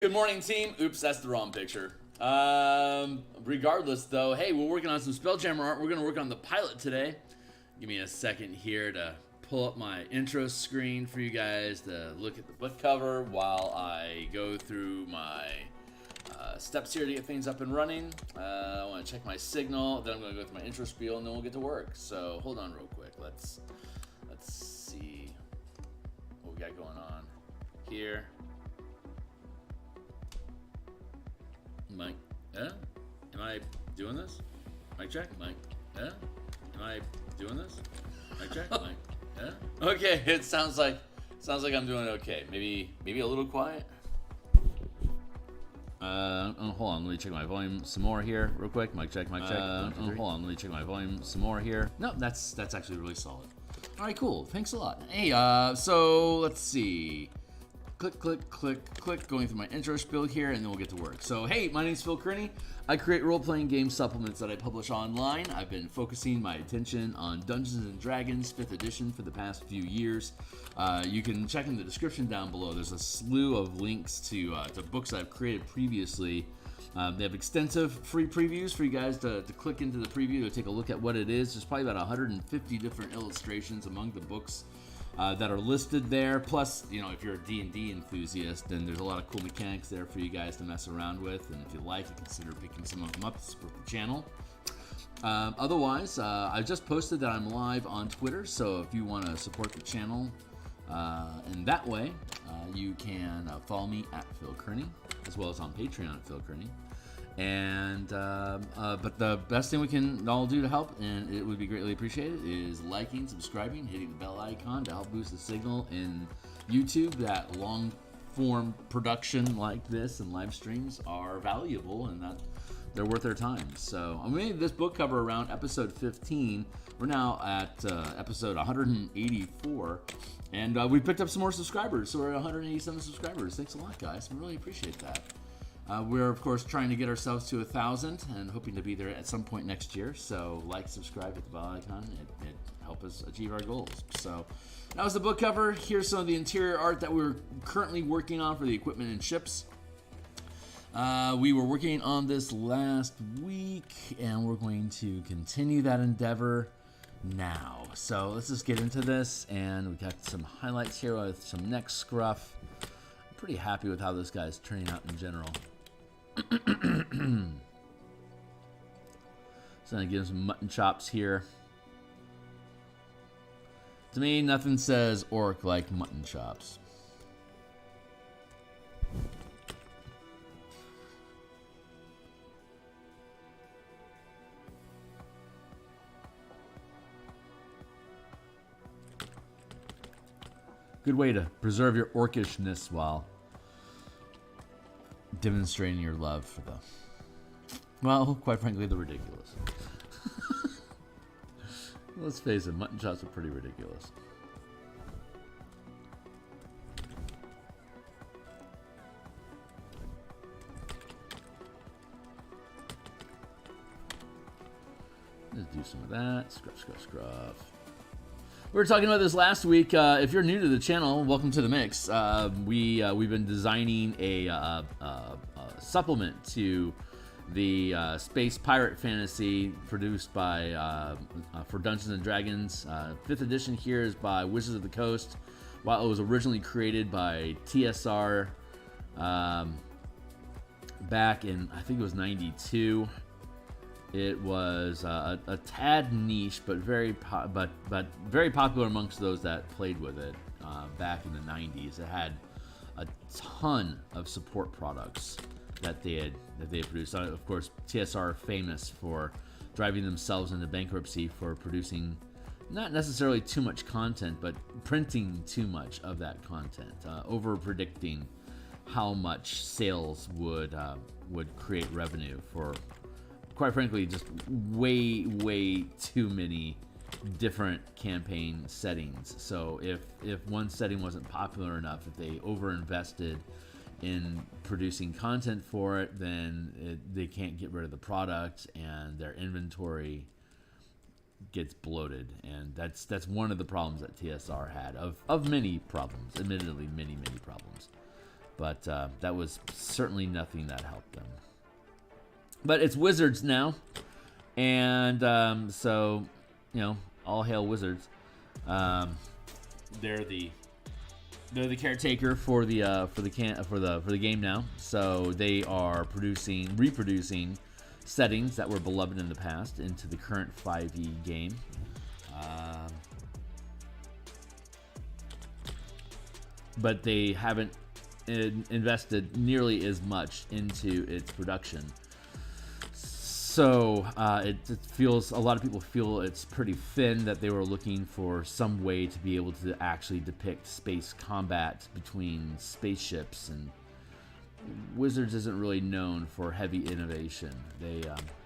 Good morning, team. Oops, that's the wrong picture. Regardless, though, hey, we're working on some Spelljammer art. We're going to work on the pilot today. Give me a second here to pull up my intro screen for you guys to look at the book cover while I go through my steps here to get things up and running. I want to check my signal, then I'm going to go through my intro spiel, and then we'll get to work. So hold on real quick. Let's see what we got going on here. Mike, am I doing this? Mic check, Mike, am I doing this? Mic check, Mike, Okay, it sounds like I'm doing it okay. Maybe a little quiet. Hold on, let me check my volume some more here, real quick. Mic check, mic check. Hold on, let me check my volume some more here. No, that's actually really solid. All right, cool. Thanks a lot. Hey, so let's see. Click, click, click, click, going through my intro spiel here, and then we'll get to work. So, hey, my name's Theurgy. I create role-playing game supplements that I publish online. I've been focusing my attention on Dungeons & Dragons 5th edition for the past few years. You can check in the description down below. There's a slew of links to books I've created previously. They have extensive free previews for you guys to click into the preview to take a look at what it is. There's probably about 150 different illustrations among the books that are listed there. Plus, you know, if you're a D&D enthusiast, then there's a lot of cool mechanics there for you guys to mess around with. And if you like, you consider picking some of them up to support the channel. Otherwise, I just posted that I'm live on Twitter, so if you want to support the channel in that way, you can follow me at Theurgy, as well as on Patreon at Theurgy. And but the best thing we can all do to help, and it would be greatly appreciated, is liking, subscribing, hitting the bell icon to help boost the signal in YouTube. That long form production like this and live streams are valuable, and that they're worth their time. So I made this book cover around episode 15. We're now at episode 184, and we picked up some more subscribers. So we're at 187 subscribers. Thanks a lot, guys. We really appreciate that. We're, of course, trying to get ourselves to 1,000 and hoping to be there at some point next year. So like, subscribe, hit the bell icon. It helps us achieve our goals. So that was the book cover. Here's some of the interior art that we're currently working on for the equipment and ships. We were working on this last week, and we're going to continue that endeavor now. So let's just get into this, and we got some highlights here with some neck scruff. I'm pretty happy with how this guy's turning out in general. So I'm gonna give him some mutton chops here. To me, nothing says orc like mutton chops. Good way to preserve your orcishness while demonstrating your love for the, well, quite frankly, the ridiculous. Let's face it, mutton chops are pretty ridiculous. Let's do some of that. Scruff, scruff, scruff. We were talking about this last week. If you're new to the channel, welcome to the mix. We've been designing a supplement to the space pirate fantasy produced by for Dungeons and Dragons. 5th edition here is by Wizards of the Coast. While it was originally created by TSR back in, I think it was '92. It was a tad niche, but very popular amongst those that played with it back in the 90s. It had a ton of support products that they had produced. Of course, TSR famous for driving themselves into bankruptcy for producing not necessarily too much content, but printing too much of that content, over predicting how much sales would create revenue for, quite frankly, just way too many different campaign settings. So if one setting wasn't popular enough, if they overinvested in producing content for it, then they can't get rid of the product, and their inventory gets bloated. And that's one of the problems that TSR had, of many problems, admittedly many problems. but that was certainly nothing that helped them. But it's Wizards now, and so all hail Wizards. They're the caretaker for the game now. So they are reproducing settings that were beloved in the past into the current 5e game. But they haven't invested nearly as much into its production. So it feels, a lot of people feel it's pretty thin, that they were looking for some way to be able to actually depict space combat between spaceships, and Wizards isn't really known for heavy innovation.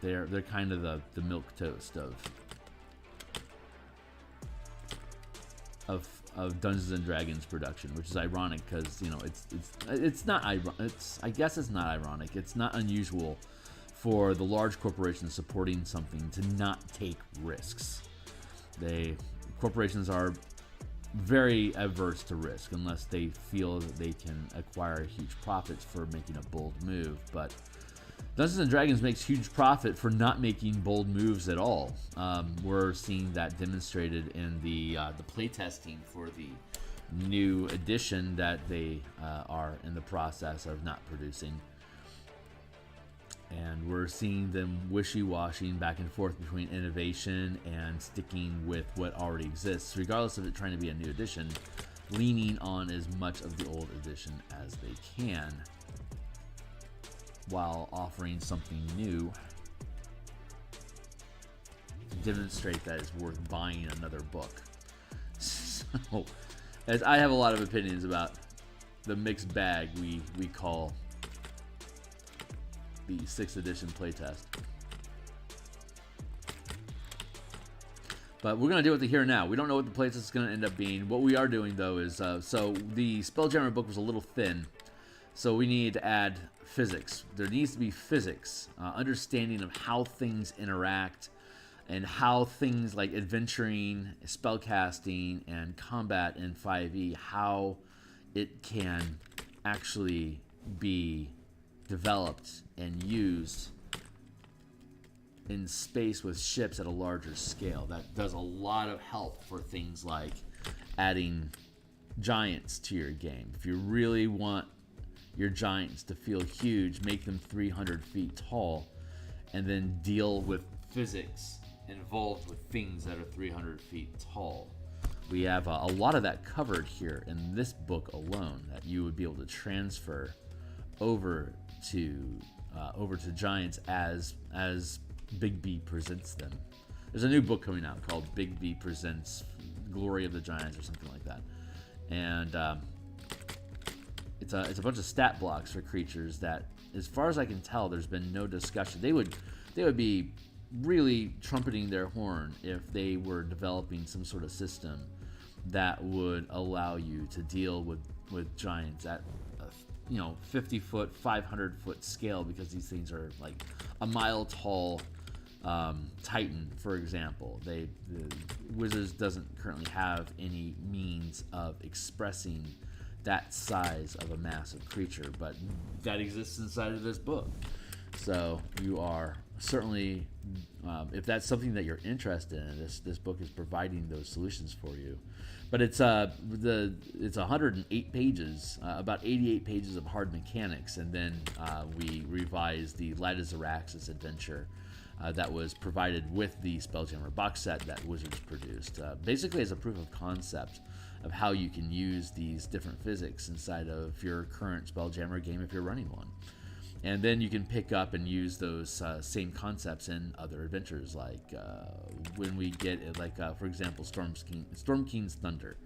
They're kind of the milquetoast of Dungeons and Dragons production, which is ironic because it's not I guess it's not ironic. It's not unusual for the large corporations supporting something to not take risks. Corporations are very averse to risk unless they feel that they can acquire huge profits for making a bold move. But Dungeons and Dragons makes huge profit for not making bold moves at all. We're seeing that demonstrated in the playtesting for the new edition that they are in the process of not producing. And we're seeing them wishy-washing back and forth between innovation and sticking with what already exists, regardless of it trying to be a new edition, leaning on as much of the old edition as they can, while offering something new to demonstrate that it's worth buying another book. So, as I have a lot of opinions about the mixed bag we call the 6th edition playtest. But we're going to deal with it here now. We don't know what the playtest is going to end up being. What we are doing, though, is so the Spelljammer book was a little thin, so we need to add physics. There needs to be physics, understanding of how things interact, and how things like adventuring, spellcasting, and combat in 5e, how it can actually be developed and used in space with ships at a larger scale. That does a lot of help for things like adding giants to your game. If you really want your giants to feel huge, make them 300 feet tall, and then deal with physics involved with things that are 300 feet tall. We have a lot of that covered here in this book alone, that you would be able to transfer over to giants as Big B presents them. There's a new book coming out called Big B Presents Glory of the Giants or something like that, and it's a bunch of stat blocks for creatures that, as far as I can tell, there's been no discussion. They would be really trumpeting their horn if they were developing some sort of system that would allow you to deal with giants at 50 foot, 500 foot scale, because these things are like a mile tall. Titan, for example, the Wizards doesn't currently have any means of expressing that size of a massive creature, but that exists inside of this book. So you are certainly, if that's something that you're interested in, this book is providing those solutions for you. But it's 108 pages, about 88 pages of hard mechanics, and then we revised the Light as Araxis adventure that was provided with the Spelljammer box set that Wizards produced, basically as a proof of concept of how you can use these different physics inside of your current Spelljammer game if you're running one. And then you can pick up and use those same concepts in other adventures, like when we get, for example, Storm King's Thunder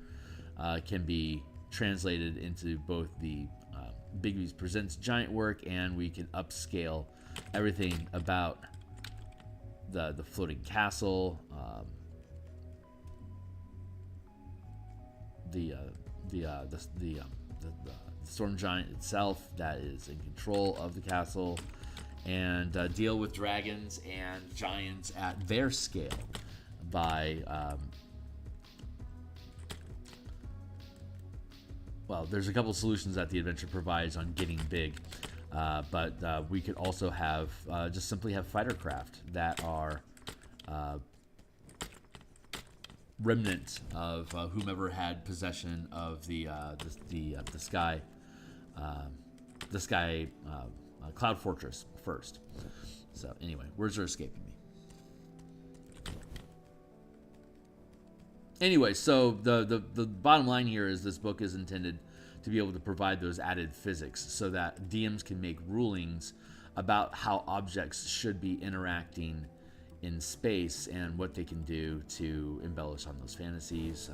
can be translated into both the Bigby's Presents Giant work, and we can upscale everything about the floating castle, the Storm Giant itself that is in control of the castle, and deal with dragons and giants at their scale by well, there's a couple solutions that the adventure provides on getting big, but we could also have just simply have fighter craft that are remnant of whomever had possession of the sky cloud fortress first. So anyway, words are escaping me. Anyway, so the bottom line here is this book is intended to be able to provide those added physics so that DMs can make rulings about how objects should be interacting in space and what they can do to embellish on those fantasies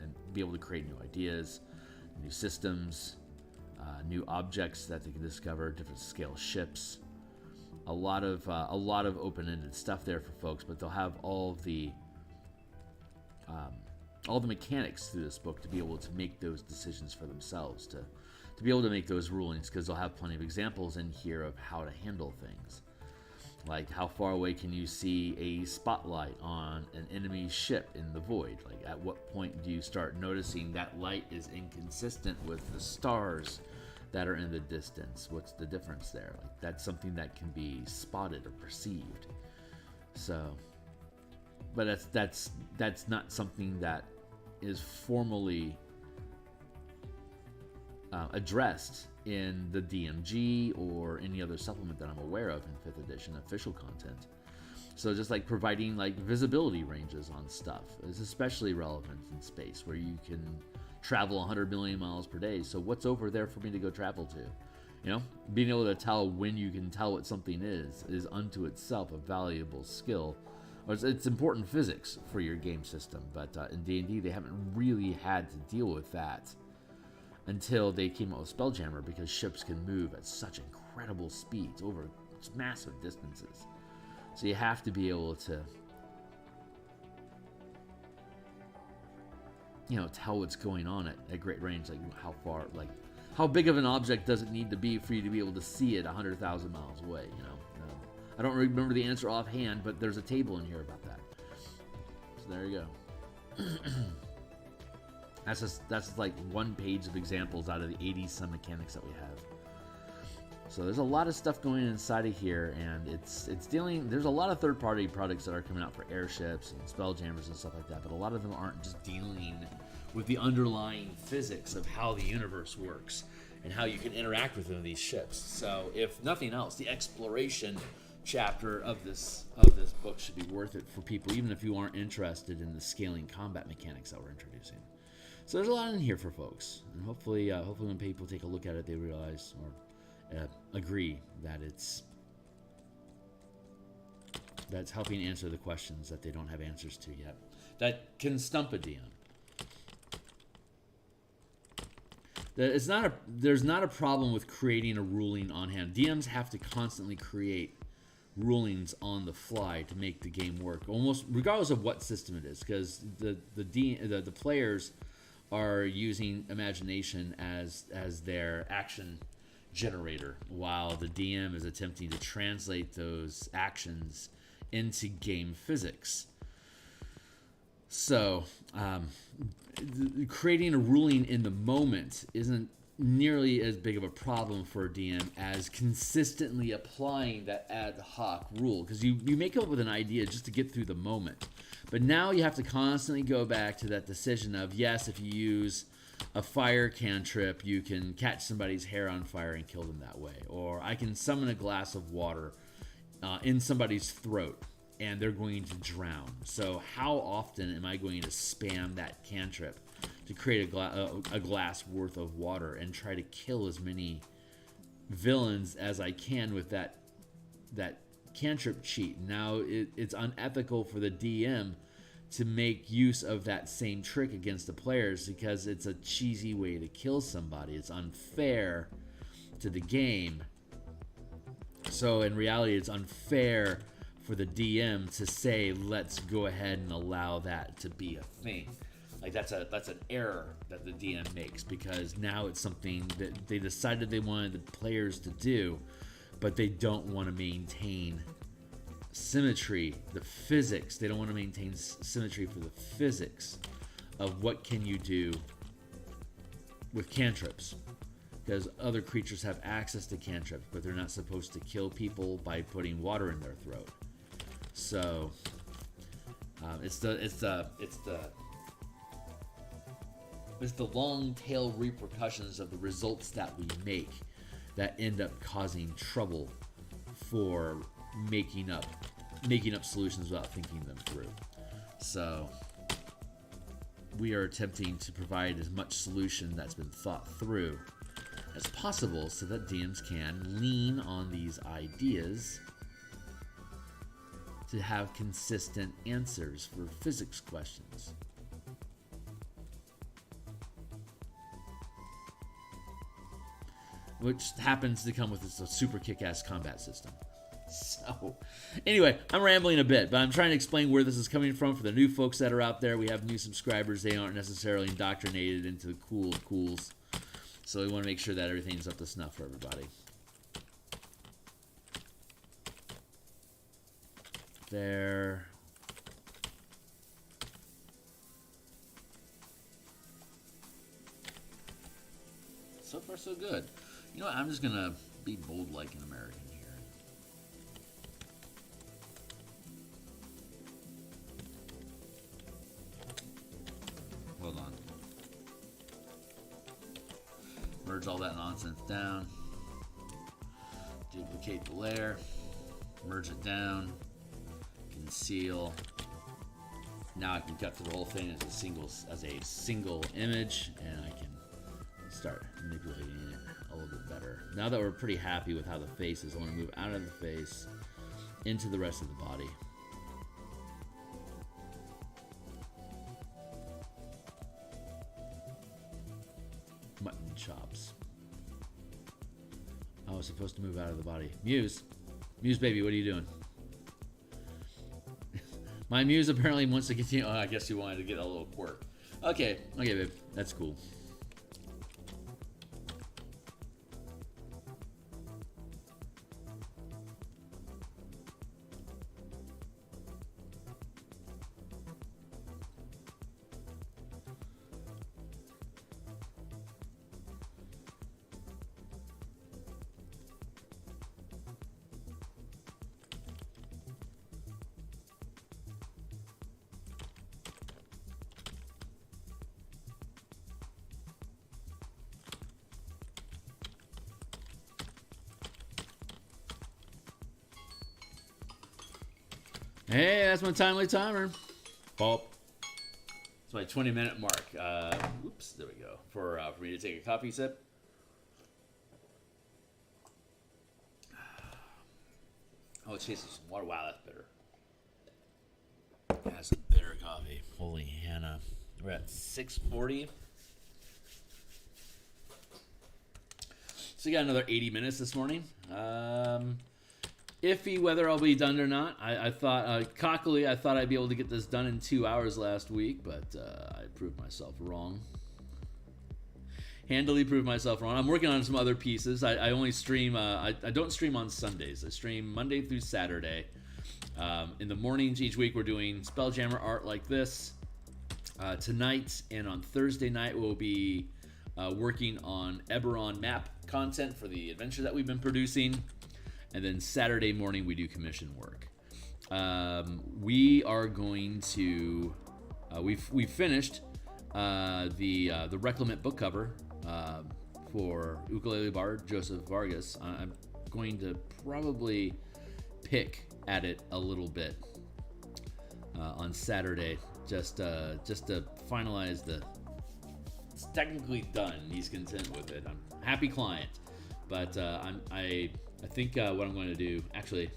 and be able to create new ideas, new systems, new objects that they can discover, different scale ships. A lot of open-ended stuff there for folks, but they'll have all the mechanics through this book to be able to make those decisions for themselves, to be able to make those rulings, because they'll have plenty of examples in here of how to handle things. Like, how far away can you see a spotlight on an enemy ship in the void? Like, at what point do you start noticing that light is inconsistent with the stars that are in the distance? What's the difference there? Like, that's something that can be spotted or perceived. So, but that's not something that is formally addressed in the DMG or any other supplement that I'm aware of in 5th edition official content. So just like providing like visibility ranges on stuff is especially relevant in space, where you can travel 100 million miles per day. So what's over there for me to go travel to? You know, being able to tell when you can tell what something is unto itself a valuable skill. Or it's important physics for your game system, but in D&D they haven't really had to deal with that until they came out with Spelljammer, because ships can move at such incredible speeds over massive distances. So you have to be able to, you know, tell what's going on at great range, like how far, like how big of an object does it need to be for you to be able to see it 100,000 miles away, you know? I don't remember the answer offhand, but there's a table in here about that. So there you go. That's just like one page of examples out of the 80-some mechanics that we have. So there's a lot of stuff going inside of here, and it's dealing. There's a lot of third-party products that are coming out for airships and spelljammers and stuff like that, but a lot of them aren't just dealing with the underlying physics of how the universe works and how you can interact with these ships. So if nothing else, the exploration chapter of this book should be worth it for people, even if you aren't interested in the scaling combat mechanics that we're introducing. So there's a lot in here for folks, and hopefully when people take a look at it, they realize or agree that that's helping answer the questions that they don't have answers to yet, that can stump a DM. There's not a problem with creating a ruling on hand. DMs have to constantly create rulings on the fly to make the game work, almost regardless of what system it is, because the players are using imagination as their action generator, while the DM is attempting to translate those actions into game physics. So creating a ruling in the moment isn't nearly as big of a problem for a DM as consistently applying that ad hoc rule, because you may come up with an idea just to get through the moment, but now you have to constantly go back to that decision of, yes, if you use a fire cantrip, you can catch somebody's hair on fire and kill them that way, or I can summon a glass of water in somebody's throat and they're going to drown. So how often am I going to spam that cantrip to create a glass worth of water and try to kill as many villains as I can with that cantrip cheat? Now it's unethical for the DM to make use of that same trick against the players, because it's a cheesy way to kill somebody. It's unfair to the game. So in reality, it's unfair for the DM to say, let's go ahead and allow that to be a thing. Like that's an error that the DM makes, because now it's something that they decided they wanted the players to do, but they don't want to maintain symmetry, the physics. They don't want to maintain symmetry for the physics of what can you do with cantrips, because other creatures have access to cantrips, but they're not supposed to kill people by putting water in their throat. So it's the long tail repercussions of the results that we make that end up causing trouble for making up solutions without thinking them through. So we are attempting to provide as much solution that's been thought through as possible so that DMs can lean on these ideas to have consistent answers for physics questions. Which happens to come with a super kick-ass combat system. So, anyway, I'm rambling a bit, but I'm trying to explain where this is coming from for the new folks that are out there. We have new subscribers. They aren't necessarily indoctrinated into the cool of cools. So we want to make sure that everything's up to snuff for everybody. There. So far, so good. You know what? I'm just going to be bold like an American here. Hold on. Merge all that nonsense down. Duplicate the layer. Merge it down. Conceal. Now I can cut through the whole thing as a single image, and I can start manipulating it a little bit better. Now that we're pretty happy with how the face is, I want to move out of the face into the rest of the body. Mutton chops. I was supposed to move out of the body. Muse, baby, what are you doing? My muse apparently wants to continue. Oh, I guess you wanted to get a little quirk. Okay, babe, that's cool. Hey, that's my timely timer. Pulp. It's my 20-minute mark. Oops, there we go. For me to take a coffee sip. Oh, it tastes some water. Wow, that's bitter. That's some bitter coffee. Holy Hannah. We're at 6:40. So we got another 80 minutes this morning. Iffy whether I'll be done or not. I thought, cockily, I thought I'd be able to get this done in 2 hours last week, but I proved myself wrong. Handily proved myself wrong. I'm working on some other pieces. I only stream, I don't stream on Sundays. I stream Monday through Saturday. In the mornings each week, we're doing Spelljammer art like this. Tonight and on Thursday night, we'll be working on Eberron map content for the adventure that we've been producing. And then Saturday morning, we do commission work. We are going to... we've finished the Reclamant book cover for Ukulele Bard Joseph Vargas. I'm going to probably pick at it a little bit on Saturday, just to finalize the... It's technically done. He's content with it. I'm a happy client, but I think what I'm going to do, actually,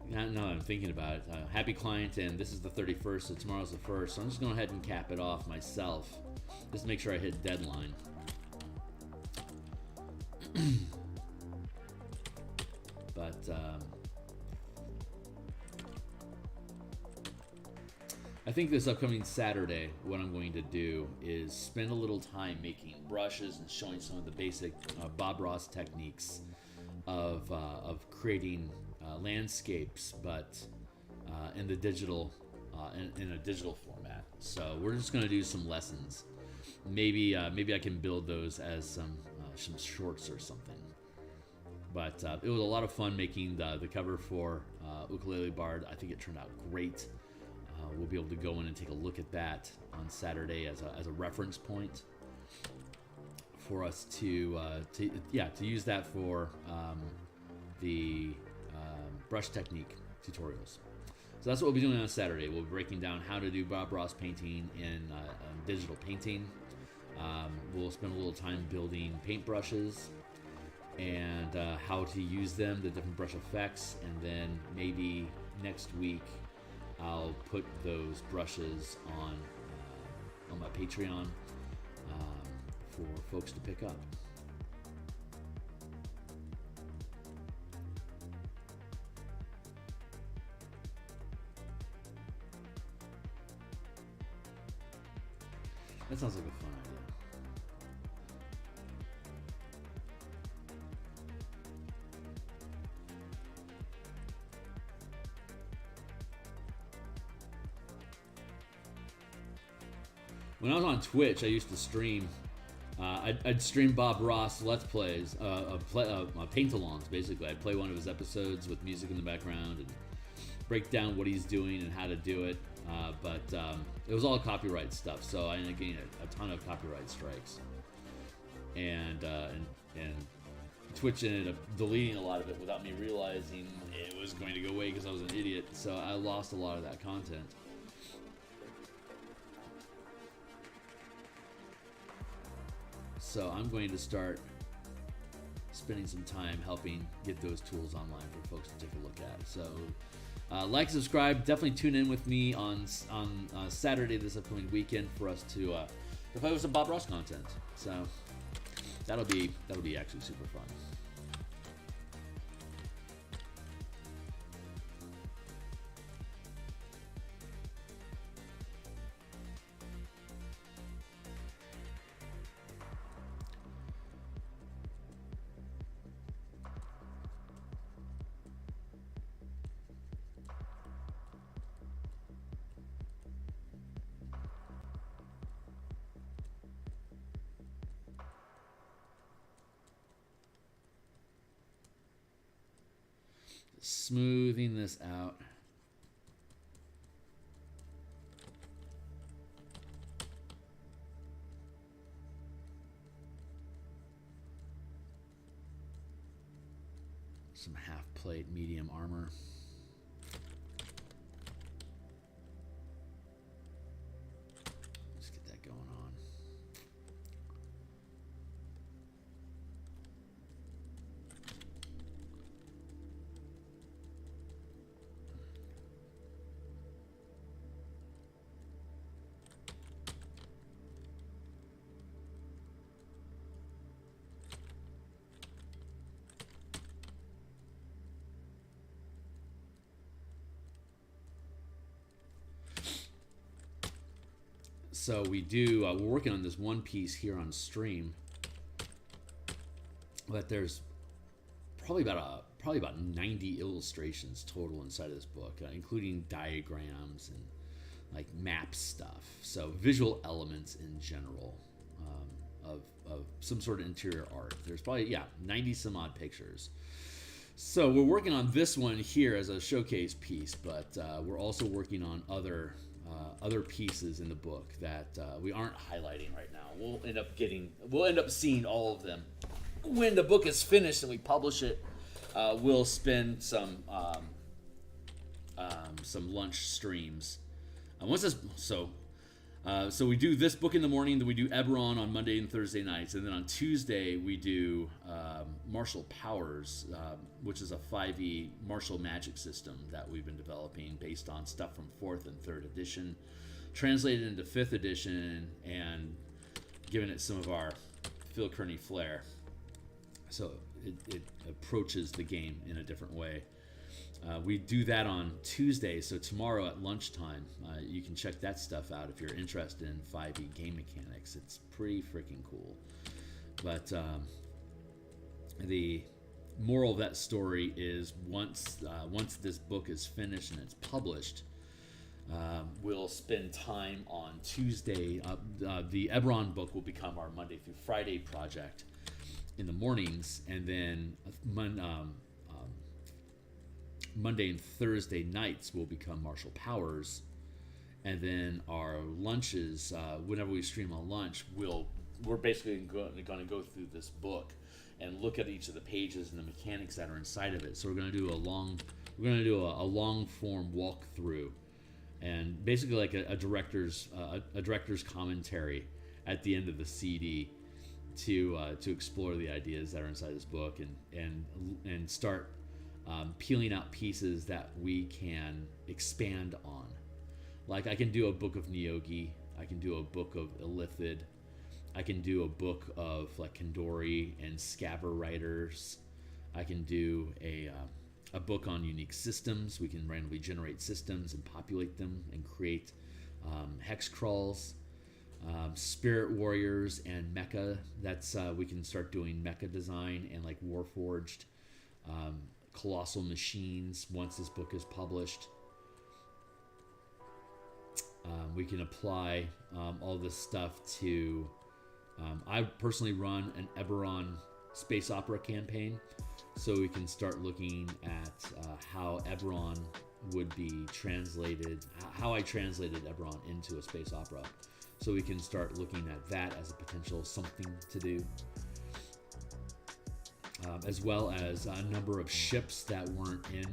now that I'm thinking about it, happy client, and this is the 31st, so tomorrow's the 1st, so I'm just going to go ahead and cap it off myself, just to make sure I hit deadline. But, I think this upcoming Saturday, what I'm going to do is spend a little time making brushes and showing some of the basic Bob Ross techniques of creating landscapes, but in the digital in a digital format. So we're just going to do some lessons maybe I can build those as some shorts or something. But it was a lot of fun making the cover for Ukulele Bard. I think it turned out great. We'll be able to go in and take a look at that on Saturday as a reference point for us to use that for the brush technique tutorials. So that's what we'll be doing on Saturday. We'll be breaking down how to do Bob Ross painting in digital painting. We'll spend a little time building paintbrushes and how to use them, the different brush effects, and then maybe next week I'll put those brushes on my Patreon for folks to pick up. That sounds like a fun idea. When I was on Twitch, I used to stream. I'd stream Bob Ross Let's Plays, paint-alongs, basically. I'd play one of his episodes with music in the background and break down what he's doing and how to do it. But it was all copyright stuff, so I ended up getting a ton of copyright strikes. And Twitch ended up deleting a lot of it without me realizing it was going to go away because I was an idiot. So I lost a lot of that content. So I'm going to start spending some time helping get those tools online for folks to take a look at. So like, subscribe, definitely tune in with me on Saturday this upcoming weekend for us to play with some Bob Ross content. So that'll be actually super fun. Smoothing this out. Some half plate medium armor. Let's get that going on. So we do, we're working on this one piece here on stream, but there's probably about 90 illustrations total inside of this book, including diagrams and like map stuff. So visual elements in general of some sort of interior art. There's probably, 90 some odd pictures. So we're working on this one here as a showcase piece, but we're also working on other pieces in the book that we aren't highlighting right now. We'll end up seeing all of them when the book is finished and we publish it. We'll spend some lunch streams. So we do this book in the morning, then we do Eberron on Monday and Thursday nights, and then on Tuesday we do Martial Powers, which is a 5e martial magic system that we've been developing based on stuff from 4th and 3rd edition, translated into 5th edition, and giving it some of our Phil Kearney flair. So it approaches the game in a different way. We do that on Tuesday, so tomorrow at lunchtime, you can check that stuff out if you're interested in 5e game mechanics. It's pretty freaking cool. But the moral of that story is once this book is finished and it's published, We'll spend time on Tuesday. The Eberron book will become our Monday through Friday project in the mornings, and then Monday and Thursday nights will become Martial Powers, and then our lunches, whenever we stream on lunch, we're basically going to go through this book and look at each of the pages and the mechanics that are inside of it. So we're going to do a long form walkthrough, and basically like a director's commentary at the end of the CD to explore the ideas that are inside this book and start peeling out pieces that we can expand on. Like I can do a book of Neogi, I can do a book of Illithid, I can do a book of like Kandori and Scabber writers. I can do a book on unique systems. We can randomly generate systems and populate them and create hex crawls. Spirit warriors and mecha. That's we can start doing mecha design and like Warforged colossal machines once this book is published. We can apply all this stuff to. I personally run an Eberron space opera campaign, so we can start looking at how Eberron would be translated, how I translated Eberron into a space opera. So we can start looking at that as a potential something to do, as well as a number of ships that weren't in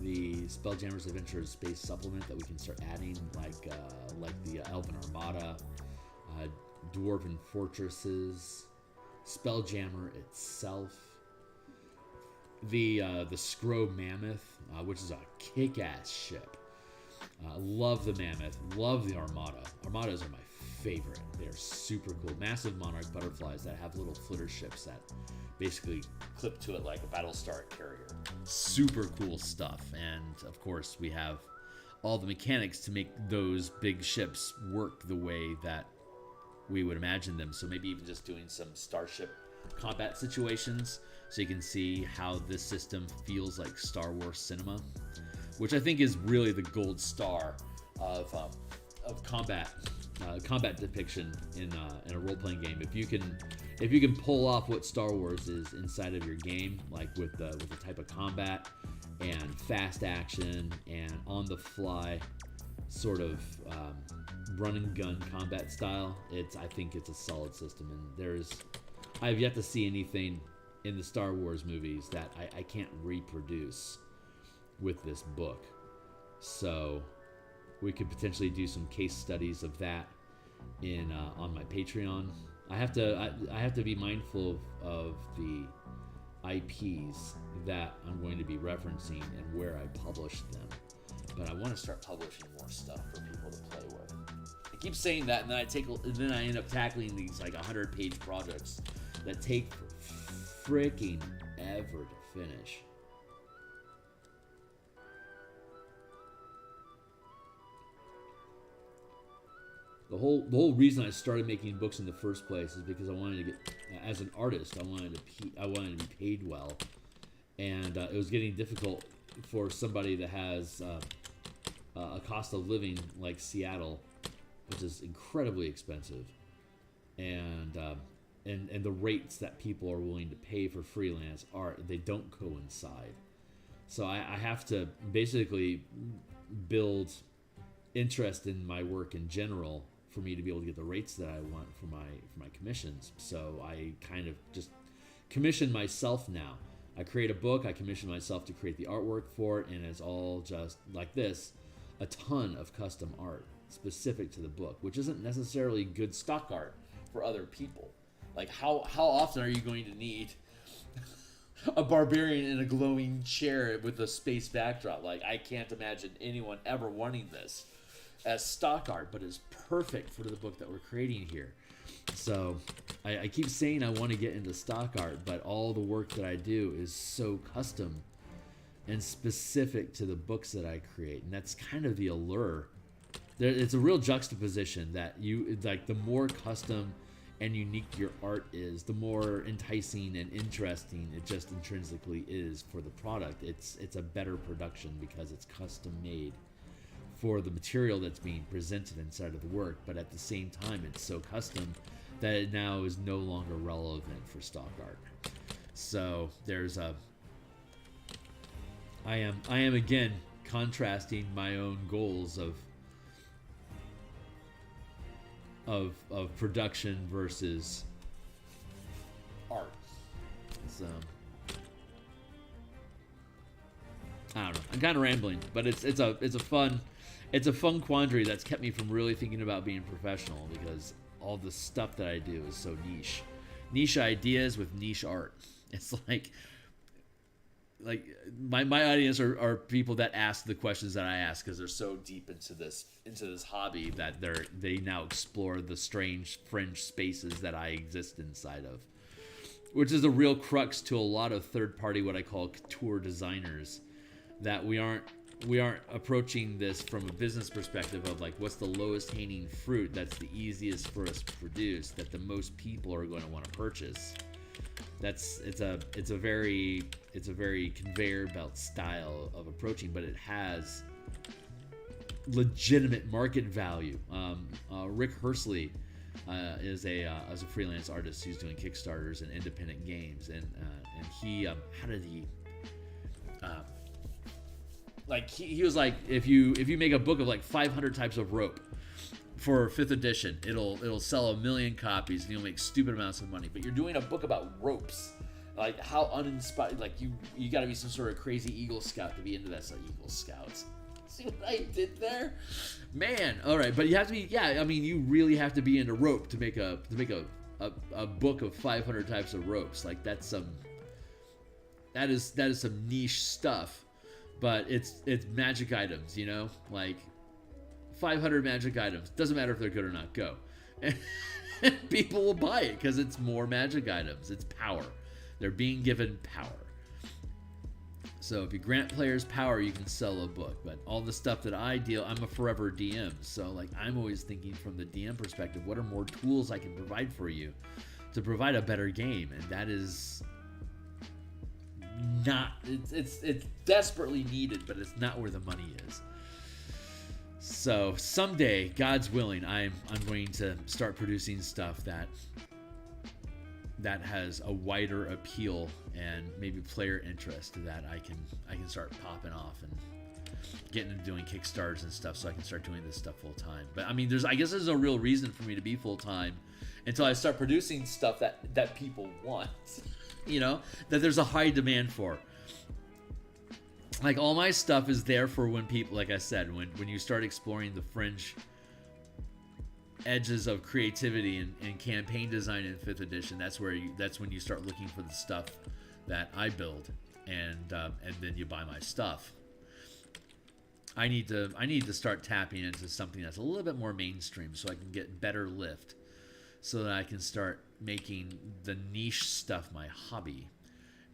the Spelljammer's Adventures Space Supplement that we can start adding, like the Elven Armada, Dwarven Fortresses, Spelljammer itself, the Scrow Mammoth, which is a kick-ass ship. Love the Mammoth, love the Armada. Armadas are my favorite. They're super cool. Massive monarch butterflies that have little flitter ships that basically clip to it like a Battlestar carrier. Super cool stuff. And of course, we have all the mechanics to make those big ships work the way that we would imagine them. So maybe even just doing some starship combat situations so you can see how this system feels like Star Wars cinema, which I think is really the gold star of combat depiction in a role-playing game. If you can pull off what Star Wars is inside of your game, like with the type of combat and fast action and on the fly sort of run and gun combat style, I think it's a solid system. And I've yet to see anything in the Star Wars movies that I can't reproduce with this book. So we could potentially do some case studies of that in on my Patreon. I have to be mindful of the IPs that I'm going to be referencing and where I publish them. But I want to start publishing more stuff for people to play with. I keep saying that, and then I end up tackling these like 100-page projects that take freaking ever to finish. The whole reason I started making books in the first place is because I wanted to get, as an artist, I wanted to be paid well, and it was getting difficult for somebody that has a cost of living like Seattle, which is incredibly expensive, and the rates that people are willing to pay for freelance they don't coincide. So I have to basically build interest in my work in general for me to be able to get the rates that I want for my commissions. So I kind of just commission myself now. I create a book, I commission myself to create the artwork for it, and it's all just like this, a ton of custom art specific to the book, which isn't necessarily good stock art for other people. Like how often are you going to need a barbarian in a glowing chair with a space backdrop? Like, I can't imagine anyone ever wanting this as stock art, but it's perfect for the book that we're creating here. So I keep saying I want to get into stock art, but all the work that I do is so custom and specific to the books that I create, and that's kind of the allure. It's a real juxtaposition that the more custom and unique your art is, the more enticing and interesting it just intrinsically is for the product. It's a better production because it's custom made for the material that's being presented inside of the work, but at the same time it's so custom that it now is no longer relevant for stock art. So there's I am again contrasting my own goals of production versus art. So I don't know. I'm kind of rambling, but it's a fun quandary that's kept me from really thinking about being professional, because all the stuff that I do is so niche ideas with niche art. It's like my audience are people that ask the questions that I ask, because they're so deep into this hobby that they now explore the strange fringe spaces that I exist inside of, which is a real crux to a lot of third-party, what I call couture designers, that we aren't approaching this from a business perspective of like, what's the lowest hanging fruit that's the easiest for us to produce, that the most people are going to want to purchase. It's a very conveyor belt style of approaching, but it has legitimate market value. Rick Hersley is a freelance artist who's doing Kickstarters and independent games, and he he was like, if you make a book of like 500 types of rope for 5th edition, it'll sell 1 million copies and you'll make stupid amounts of money. But you're doing a book about ropes. Like, how uninspired, like you got to be some sort of crazy Eagle Scout to be into that. So Eagle Scouts. See what I did there? Man, all right, but you have to be, you really have to be into rope to make a book of 500 types of ropes. Like, that is some niche stuff. But it's magic items, you know? Like, 500 magic items. Doesn't matter if they're good or not. Go. And people will buy it because it's more magic items. It's power. They're being given power. So if you grant players power, you can sell a book. But all the stuff that I'm a forever DM. So, like, I'm always thinking from the DM perspective, what are more tools I can provide for you to provide a better game? And that is not, it's desperately needed, but it's not where the money is. So someday, God's willing, I'm going to start producing stuff that has a wider appeal and maybe player interest, that I can start popping off and getting into doing Kickstarters and stuff, so I can start doing this stuff full time. But I mean, I guess there's no real reason for me to be full time until I start producing stuff that people want. You know, that there's a high demand for. Like, all my stuff is there for when people, like I said, when you start exploring the fringe edges of creativity and campaign design in 5th edition. That's when you start looking for the stuff that I build, and then you buy my stuff. I need to start tapping into something that's a little bit more mainstream, so I can get better lift, so that I can start making the niche stuff my hobby,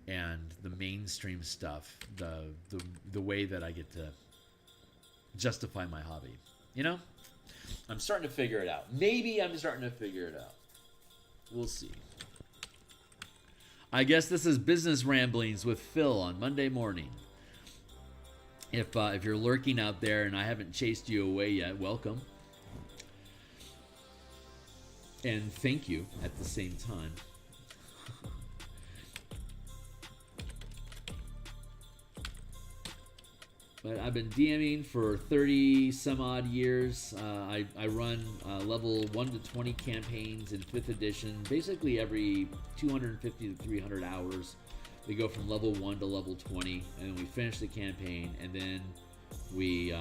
and the mainstream stuff the way that I get to justify my hobby. You know, I'm starting to figure it out. Maybe I'm starting to figure it out. We'll see. I guess this is Business Ramblings with Phil on Monday morning. If you're lurking out there and I haven't chased you away yet, welcome. And thank you at the same time. But I've been DMing for 30 some odd years. I run level 1 to 20 campaigns in 5th edition, basically every 250 to 300 hours. We go from level 1 to level 20, and then we finish the campaign, and then we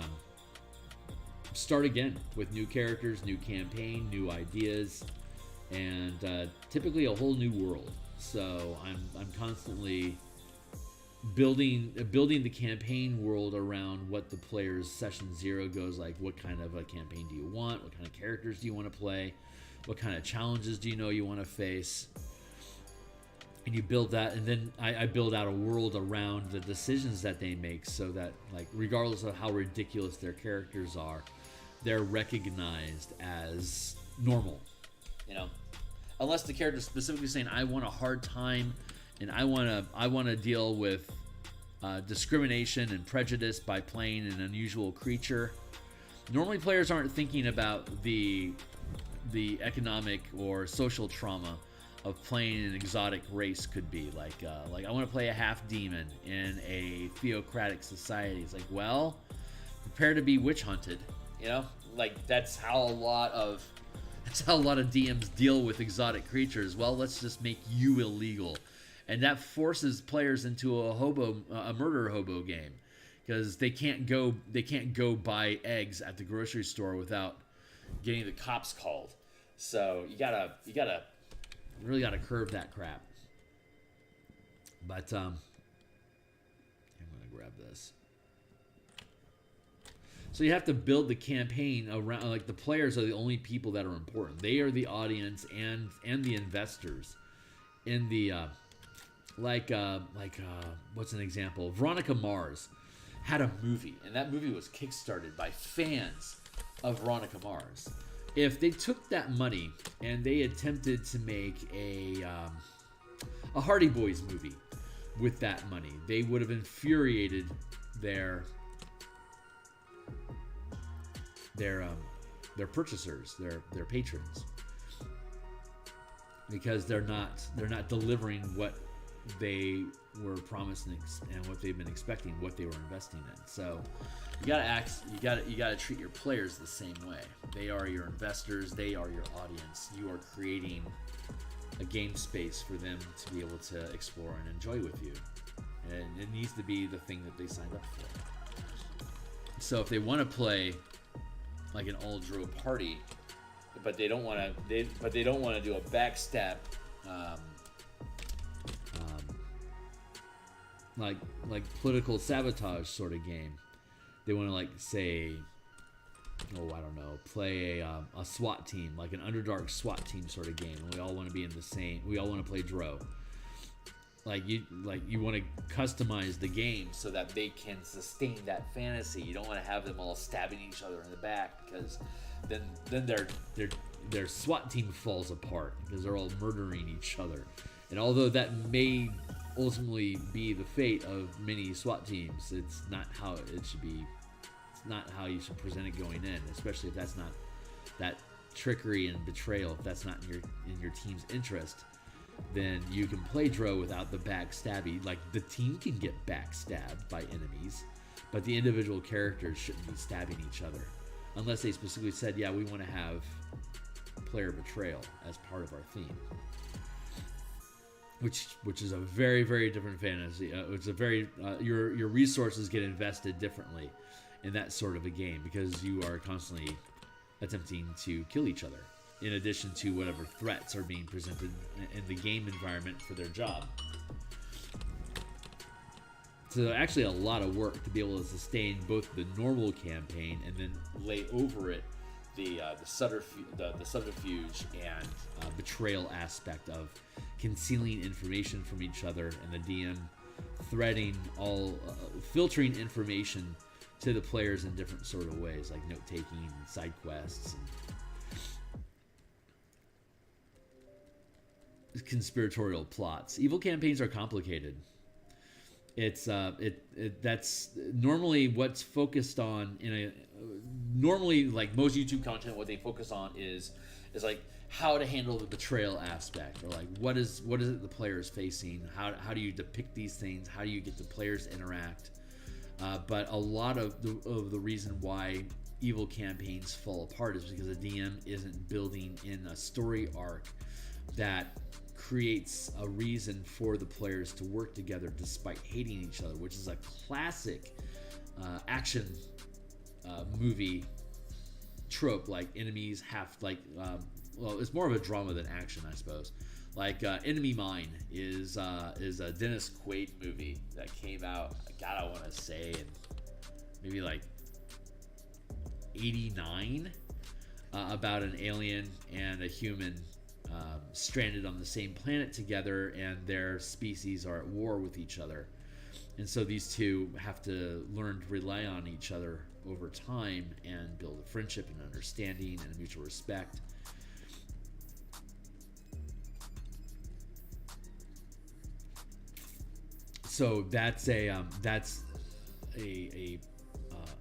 start again with new characters, new campaign, new ideas, and typically a whole new world. So I'm constantly building the campaign world around what the player's session 0 goes like. What kind of a campaign do you want? What kind of characters do you want to play? What kind of challenges do you want to face? And you build that, and then I build out a world around the decisions that they make, so that, like, regardless of how ridiculous their characters are, they're recognized as normal. You know, unless the character's specifically saying, I want a hard time and I want to deal with discrimination and prejudice by playing an unusual creature, Normally, players aren't thinking about the economic or social trauma of playing an exotic race could be. Like I want to play a half demon in a theocratic society. It's like, well, prepare to be witch hunted. You know, like that's how a lot of DMs deal with exotic creatures. Well, let's just make you illegal, and that forces players into a murder hobo game, because they can't go buy eggs at the grocery store without getting the cops called. So you really gotta curb that crap. But I'm gonna grab this. So you have to build the campaign around, like, the players are the only people that are important. They are the audience and the investors in the what's an example? Veronica Mars had a movie, and that movie was kickstarted by fans of Veronica Mars. If they took that money and they attempted to make a Hardy Boys movie with that money, they would have infuriated their purchasers, their patrons, because they're not delivering what they were promised and what they've been expecting, what they were investing in. So you gotta treat your players the same way. They are your investors, they are your audience. You are creating a game space for them to be able to explore and enjoy with you, and it needs to be the thing that they signed up for. So if they want to play like an all Drow party, but they don't want to do a backstab like political sabotage sort of game. They want to, like, say, I don't know, play a SWAT team, like an Underdark SWAT team sort of game, and we all want to be in the same. We all want to play Drow. You want to customize the game so that they can sustain that fantasy. You don't want to have them all stabbing each other in the back, because then their SWAT team falls apart because they're all murdering each other. And although that may ultimately be the fate of many SWAT teams, it's not how it should be. It's not how you should present it going in, especially if that's not that trickery and betrayal. If that's not in your team's interest, then you can play Drow without the backstabby. Like, the team can get backstabbed by enemies, but the individual characters shouldn't be stabbing each other, unless they specifically said, yeah, we want to have player betrayal as part of our theme. Which is a very, very different fantasy. It's a very your resources get invested differently in that sort of a game, because you are constantly attempting to kill each other, in addition to whatever threats are being presented in the game environment for their job. So actually a lot of work to be able to sustain both the normal campaign and then lay over it the subterfuge and betrayal aspect of concealing information from each other, and the DM threading filtering information to the players in different sort of ways, like note-taking and side quests and conspiratorial plots. Evil campaigns are complicated. It's that's normally what's focused on normally, like most YouTube content, what they focus on is like how to handle the betrayal aspect, or like what is it the player is facing, how do you depict these things, how do you get the players to interact, but a lot of the reason why evil campaigns fall apart is because the DM isn't building in a story arc that creates a reason for the players to work together despite hating each other, which is a classic action movie trope. Like, enemies have, like, well, it's more of a drama than action, I suppose. Like, Enemy Mine is a Dennis Quaid movie that came out, God, I want to say in maybe like 89, about an alien and a human stranded on the same planet together, and their species are at war with each other. And so these two have to learn to rely on each other over time and build a friendship and understanding and a mutual respect. So that's a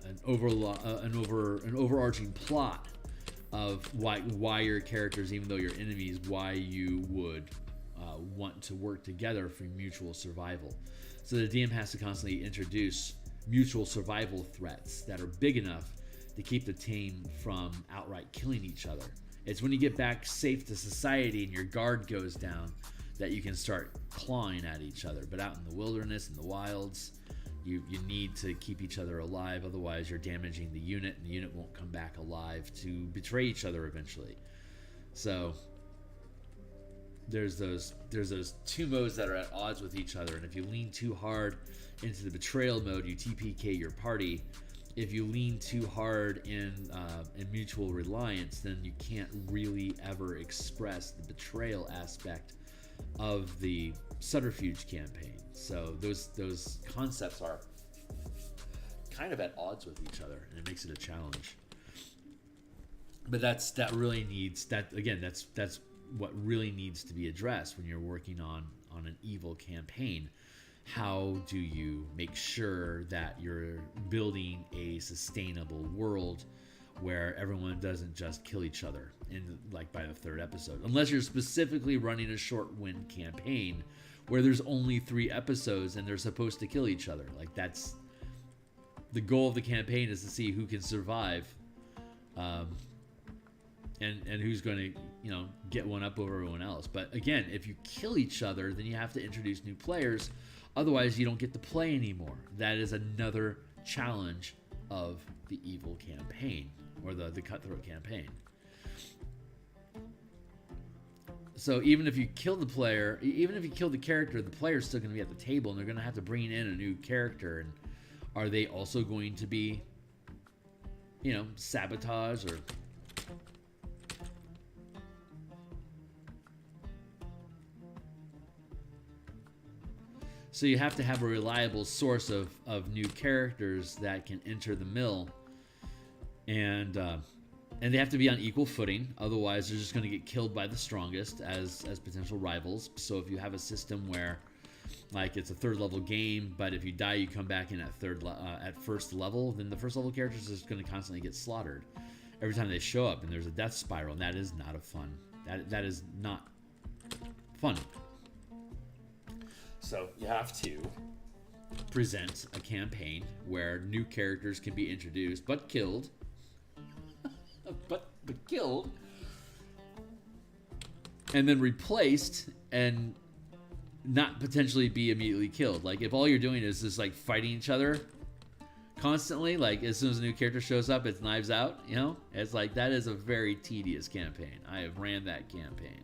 an overarching plot of why your characters, even though you're enemies, why you would want to work together for mutual survival. So the DM has to constantly introduce mutual survival threats that are big enough to keep the team from outright killing each other. It's when you get back safe to society and your guard goes down that you can start clawing at each other. But out in the wilderness, in the wilds, you need to keep each other alive, otherwise you're damaging the unit, and the unit won't come back alive to betray each other eventually. So there's those two modes that are at odds with each other, and if you lean too hard into the betrayal mode, you TPK your party. If you lean too hard in mutual reliance, then you can't really ever express the betrayal aspect of the subterfuge campaign. So those concepts are kind of at odds with each other, and it makes it a challenge. But that's what really needs to be addressed when you're working on an evil campaign. How do you make sure that you're building a sustainable world where everyone doesn't just kill each other by the third episode, unless you're specifically running a short win campaign where there's only 3 episodes and they're supposed to kill each other. Like, that's the goal of the campaign, is to see who can survive, and who's going to get one up over everyone else. But again, if you kill each other, then you have to introduce new players. Otherwise, you don't get to play anymore. That is another challenge of the evil campaign, or the cutthroat campaign. So even if you kill the player, even if you kill the character, the player's still going to be at the table, and they're going to have to bring in a new character. And are they also going to be, sabotage or... So you have to have a reliable source of new characters that can enter the mill, and they have to be on equal footing. Otherwise, they're just going to get killed by the strongest as potential rivals. So if you have a system where, like, it's a 3rd level game, but if you die, you come back in at first level, then the first level characters are just going to constantly get slaughtered every time they show up, and there's a death spiral, and that is not that is not fun. So you have to present a campaign where new characters can be introduced but killed, but killed, and then replaced and not potentially be immediately killed. Like, if all you're doing is just like fighting each other constantly, like as soon as a new character shows up, it's knives out, it's like, that is a very tedious campaign. I have ran that campaign.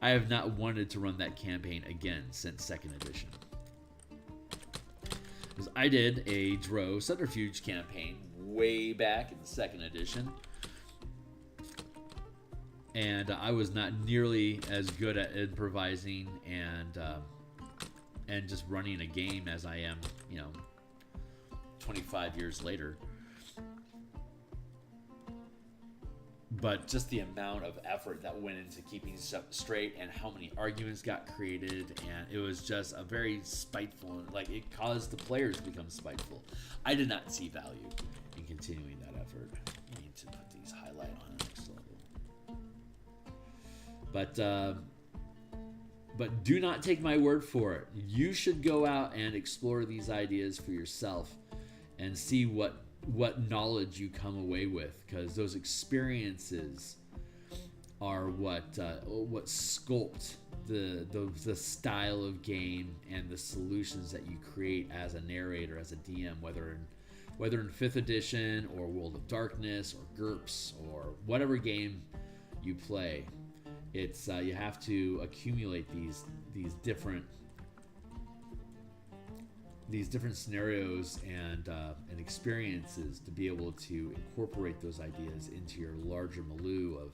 I have not wanted to run that campaign again since 2nd edition. Because I did a Dro Subterfuge campaign way back in the 2nd edition, and I was not nearly as good at improvising and just running a game as I am, 25 years later. But just the amount of effort that went into keeping stuff straight, and how many arguments got created, and it was just a very spiteful, like, it caused the players to become spiteful. I did not see value in continuing that effort. I need to put these highlight on the next level. But do not take my word for it. You should go out and explore these ideas for yourself and see what knowledge you come away with, because those experiences are what sculpt the style of game and the solutions that you create as a narrator, as a DM, whether in 5th edition or World of Darkness or GURPS or whatever game you play. It's you have to accumulate these different scenarios and experiences to be able to incorporate those ideas into your larger milieu of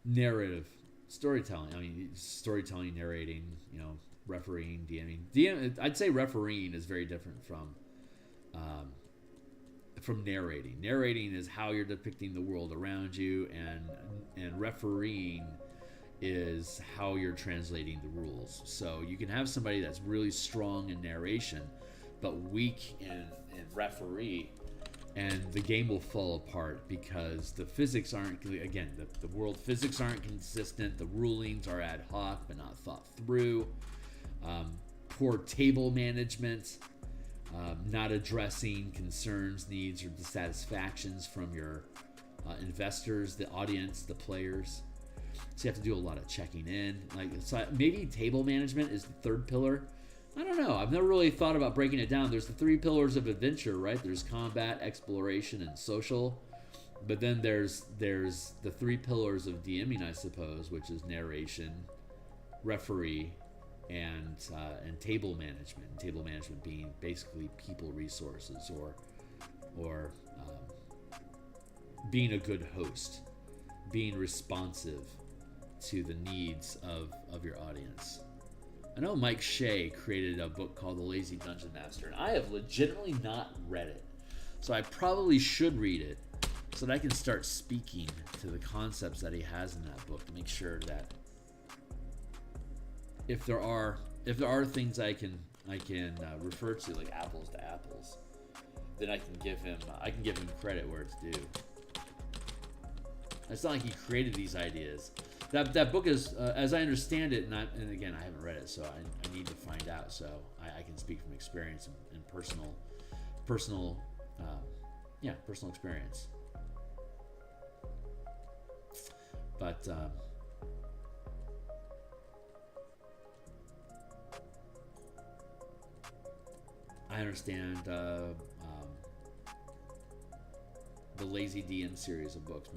narrative storytelling. I mean, storytelling, narrating, refereeing, DMing. I'd say refereeing is very different from narrating. Narrating is how you're depicting the world around you, and refereeing is how you're translating the rules. So you can have somebody that's really strong in narration, weak in referee, and the game will fall apart because the physics aren't, again, the world physics aren't consistent, the rulings are ad hoc but not thought through, poor table management, not addressing concerns, needs, or dissatisfactions from your investors, the audience, the players. So you have to do a lot of checking in. So maybe table management is the third pillar. I don't know. I've never really thought about breaking it down. There's the three pillars of adventure, right? There's combat, exploration, and social. But then there's the three pillars of DMing, I suppose, which is narration, referee, and table management. And table management being basically people resources or being a good host, being responsive to the needs of your audience. I know Mike Shea created a book called The Lazy Dungeon Master, and I have legitimately not read it. So I probably should read it so that I can start speaking to the concepts that he has in that book to make sure that if there are things I can refer to, like apples to apples, then I can give him credit where it's due. It's not like he created these ideas. That book is, as I understand it, and again, I haven't read it, so I need to find out, so I can speak from experience and personal experience. But I understand the Lazy DM series of books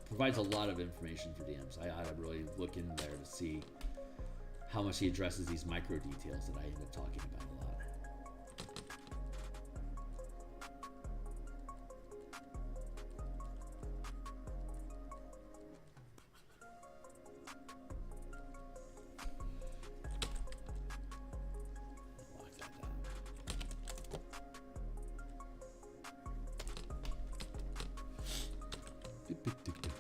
provides a lot of information for DMs. I ought to really look in there to see how much he addresses these micro details that I end up talking about a lot. Lock that down.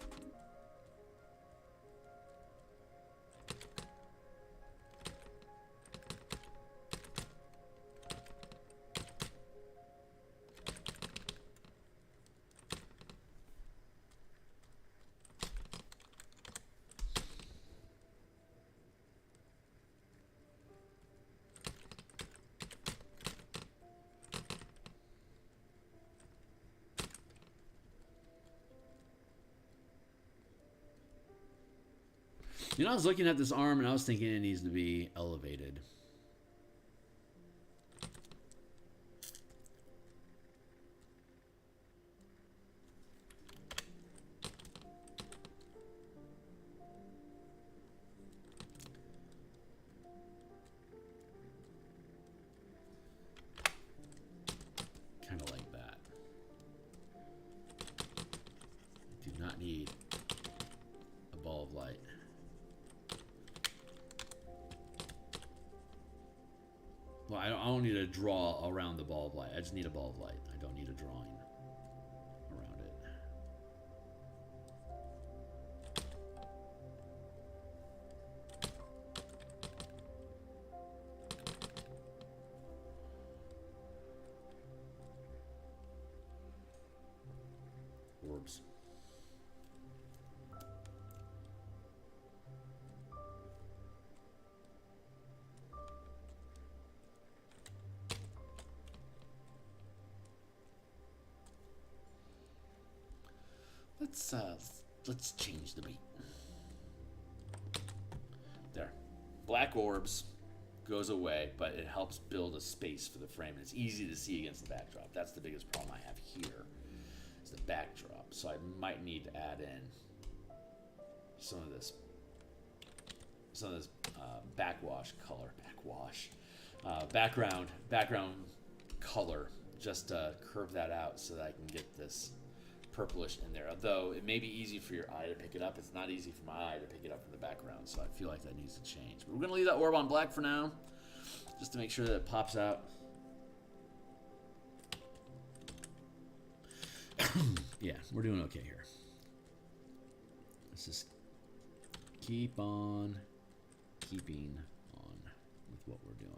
You know, I was looking at this arm and I was thinking it needs to be elevated. Kind of like that. Do not need a ball of light. Well, I don't need to draw around the ball of light. I just need a ball of light. I don't need a drawing around it. Orbs. Let's change the beat. There. Black orbs goes away, but it helps build a space for the frame. It's easy to see against the backdrop. That's the biggest problem I have here, is the backdrop. So I might need to add in some of this background color, just to curve that out so that I can get this purplish in there. Although it may be easy for your eye to pick it up, it's not easy for my eye to pick it up from the background, so I feel like that needs to change. But we're going to leave that orb on black for now, just to make sure that it pops out. Yeah, we're doing okay here. Let's just keep on keeping on with what we're doing.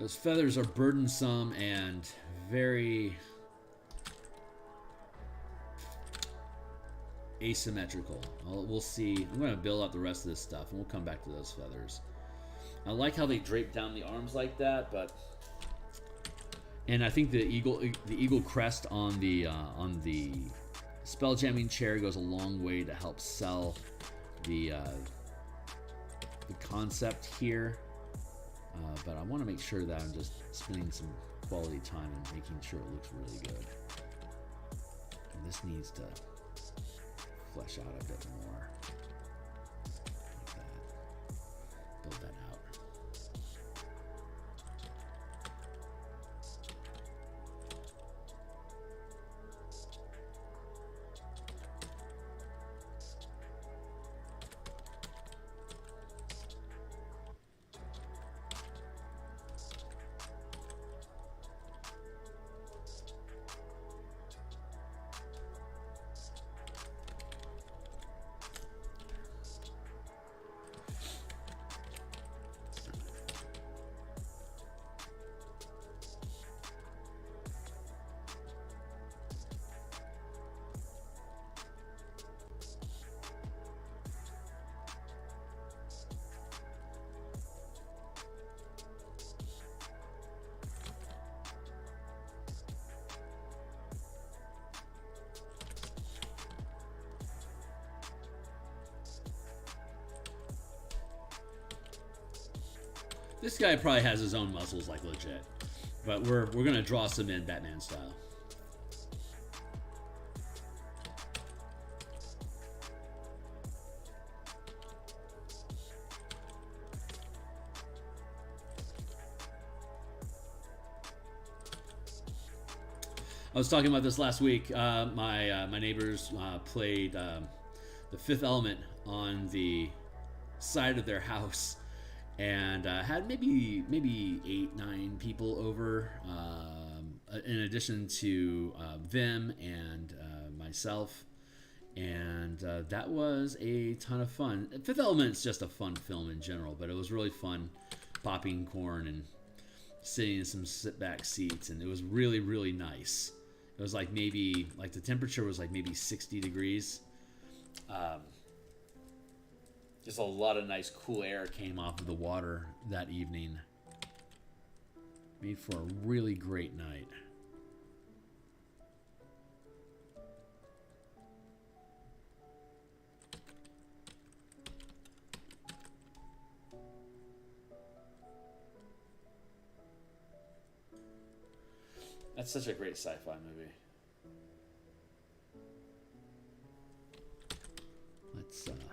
Those feathers are burdensome and very asymmetrical. We'll see. I'm going to build up the rest of this stuff, and we'll come back to those feathers. I like how they drape down the arms like that, but and I think the eagle crest on the spelljamming chair goes a long way to help sell the concept here. But I want to make sure that I'm just spending some quality time and making sure it looks really good. And this needs to flesh out a bit more. Like that. Build that out. This guy probably has his own muscles, like legit. But we're gonna draw some in Batman style. I was talking about this last week. My neighbors played the Fifth Element on the side of their house. And had maybe 8-9 people over, in addition to Vim and myself, and that was a ton of fun. Fifth Element's just a fun film in general, but it was really fun popping corn and sitting in some sit-back seats, and it was really, really nice. It was like maybe, like the temperature was like maybe 60 degrees. Just a lot of nice cool air came off of the water that evening. Made for a really great night. That's such a great sci-fi movie. Let's do that.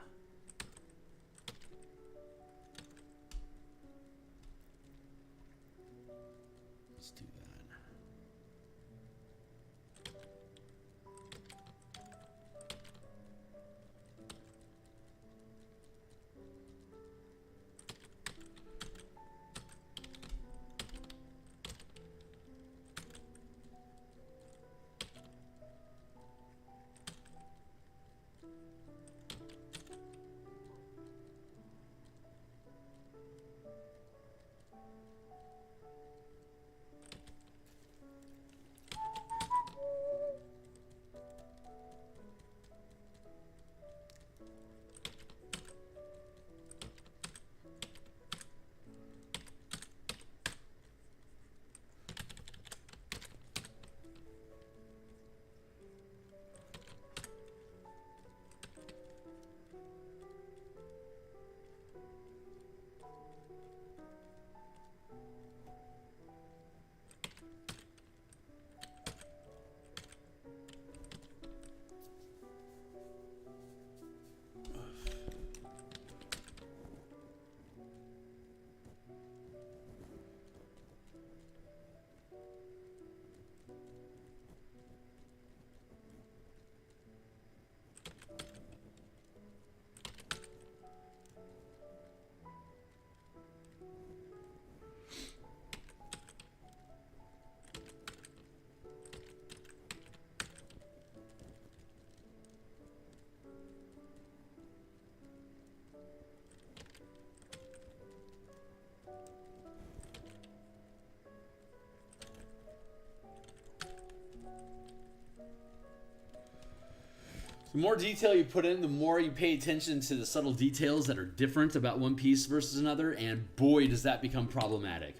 The more detail you put in, the more you pay attention to the subtle details that are different about one piece versus another, and boy, does that become problematic.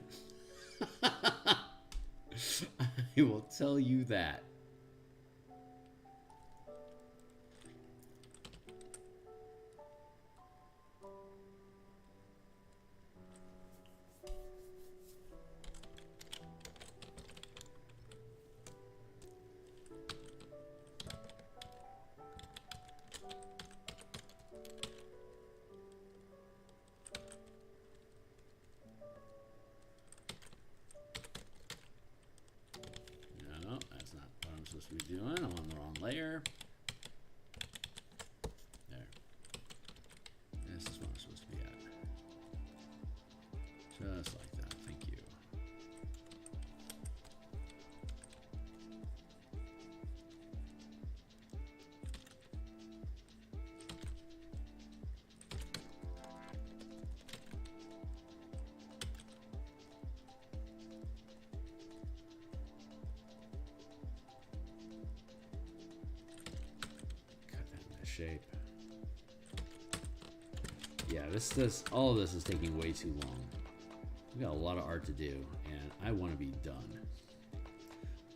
I will tell you that. To be doing. I'm on the wrong layer. There. This is what I'm supposed to be at. Just like that. Thank you. Shape. Yeah, all of this is taking way too long. We got a lot of art to do, and I want to be done.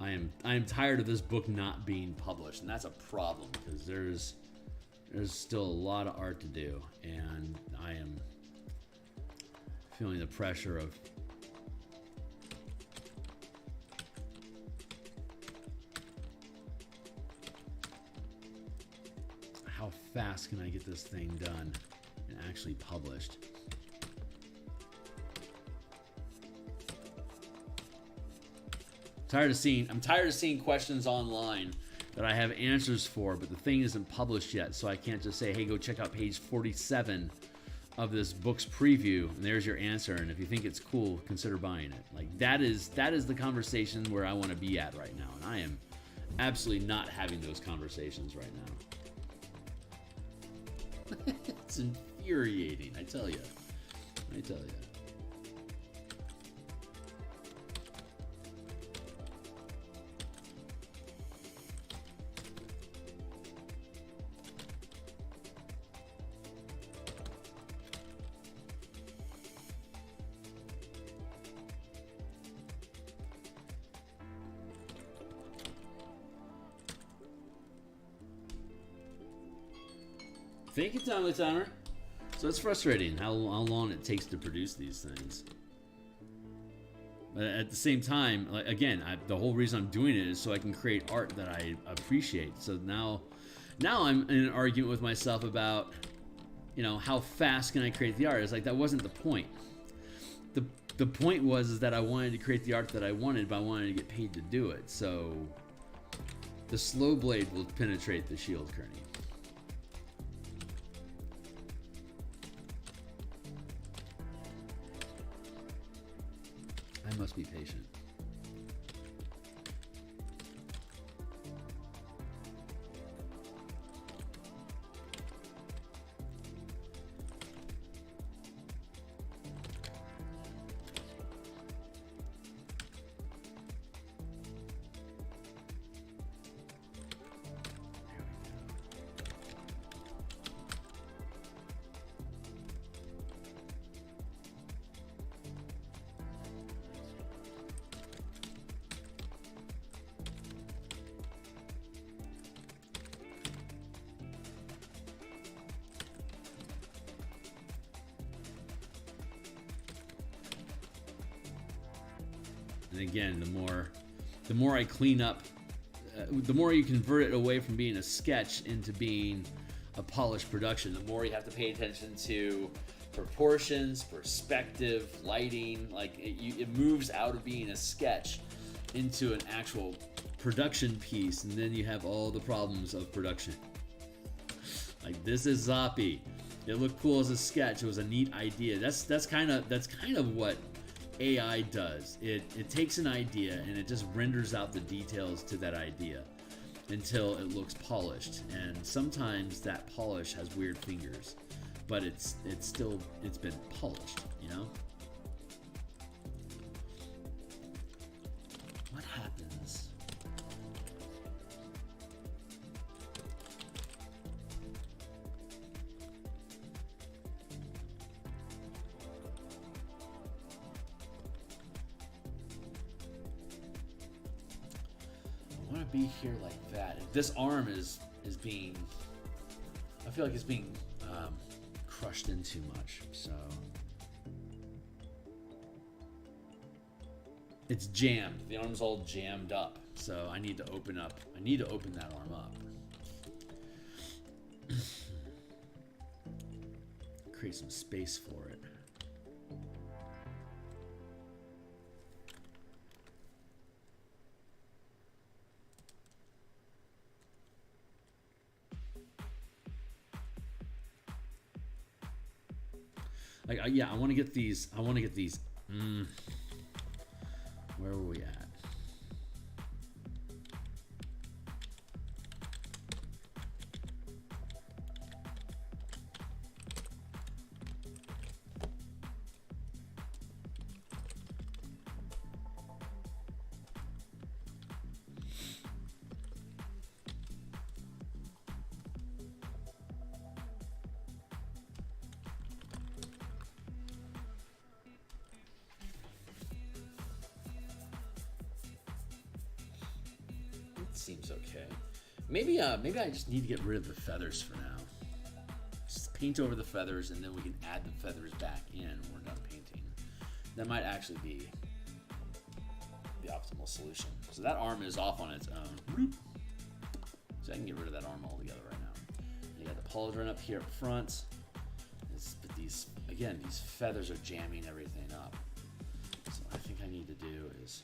I am tired of this book not being published, and that's a problem because there's still a lot of art to do, and I am feeling the pressure of how fast can I get this thing done and actually published. I'm tired of seeing questions online that I have answers for, but the thing isn't published yet, so I can't just say, hey, go check out page 47 of this book's preview, and there's your answer, and if you think it's cool, consider buying it. Like, that is the conversation where I want to be at right now, and I am absolutely not having those conversations right now. It's infuriating, I tell you. Thank you, Timer. So it's frustrating how long it takes to produce these things. But at the same time, like, again, the whole reason I'm doing it is so I can create art that I appreciate. So now I'm in an argument with myself about, how fast can I create the art? It's like, that wasn't the point. The point was that I wanted to create the art that I wanted, but I wanted to get paid to do it. So the slow blade will penetrate the shield, Kearney. I must be patient. And again, the more I clean up, the more you convert it away from being a sketch into being a polished production, the more you have to pay attention to proportions, perspective, lighting. Like it moves out of being a sketch into an actual production piece, and then you have all the problems of production. Like, this is Zoppy. It looked cool as a sketch. It was a neat idea. That's kind of what AI does. It takes an idea and it just renders out the details to that idea until it looks polished. And sometimes that polish has weird fingers, but it's been polished, What happens be here like that. If this arm is being, I feel like it's being crushed in too much. So it's jammed. The arm's all jammed up. So I need to open up. I need to open that arm up. Create some space for it. Like, yeah, I want to get these. I want to get these. Where were we at? Seems okay. Maybe I just need to get rid of the feathers for now. Just paint over the feathers, and then we can add the feathers back in when we're done painting. That might actually be the optimal solution. So that arm is off on its own. So I can get rid of that arm altogether right now. And you got the pauldron up here up front. But these, again, these feathers are jamming everything up. So what I think I need to do is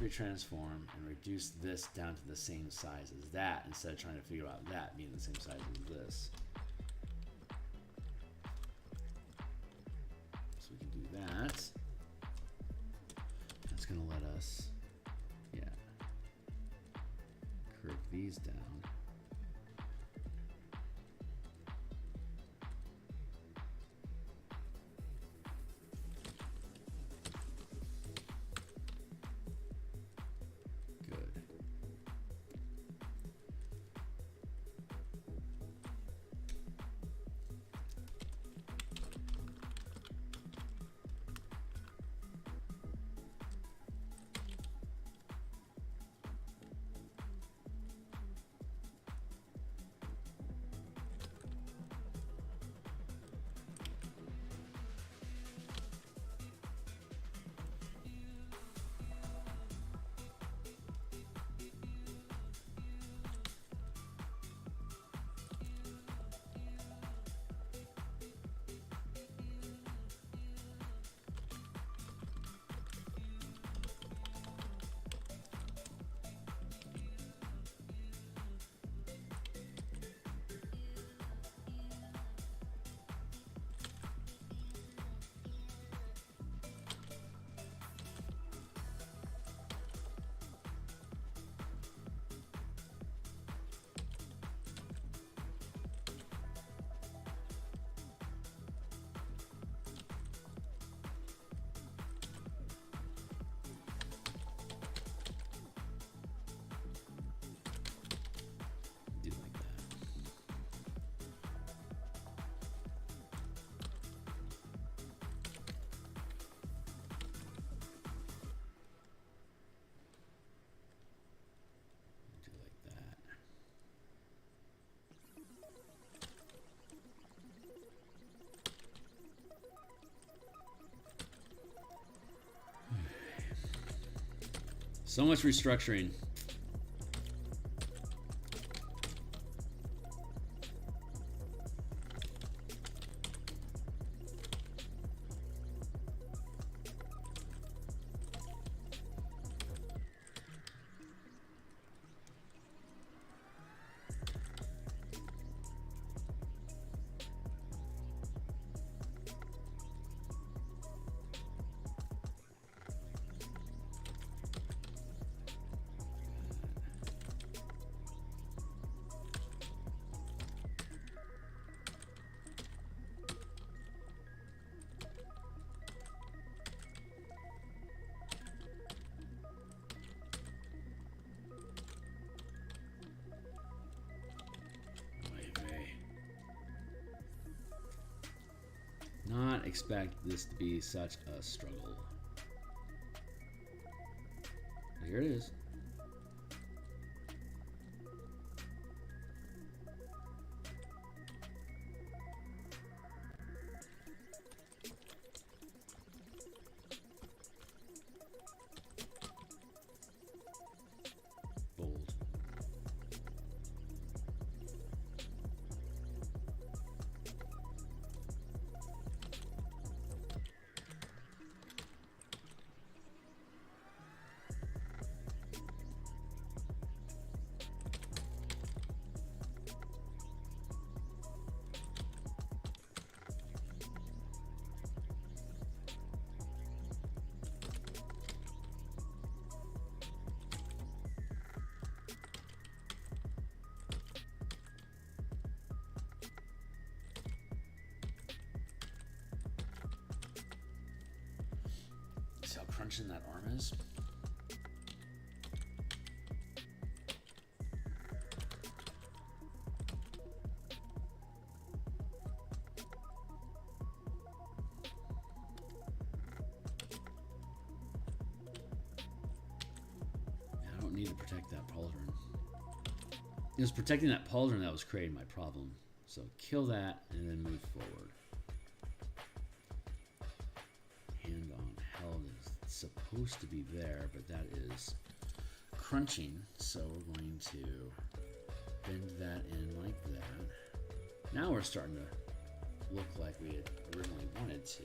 retransform and reduce this down to the same size as that instead of trying to figure out that being the same size as this. So we can do that. That's going to let us, yeah, curve these down. So much restructuring. Not expect this to be such a struggle. Here it is. crunching that arm is. I don't need to protect that pauldron. It was protecting that pauldron that was creating my problem. So kill that and then move forward. Hand on held is supposed to be there, but that is crunching. So we're going to bend that in like that. Now we're starting to look like we had originally wanted to.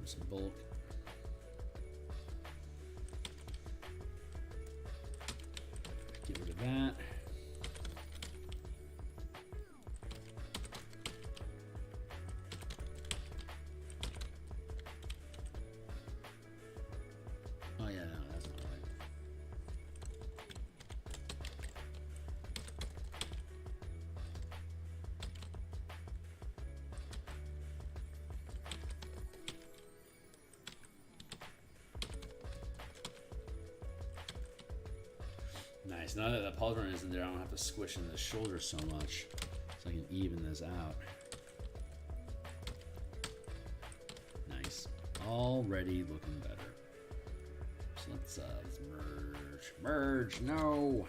Some bulk. Get rid of that. Oh yeah, no, that's not right. Nice. Now that the pauldron isn't there, I don't have to squish in the shoulder so much, so I can even this out. Nice. Already looking better. So let's merge. Merge. No.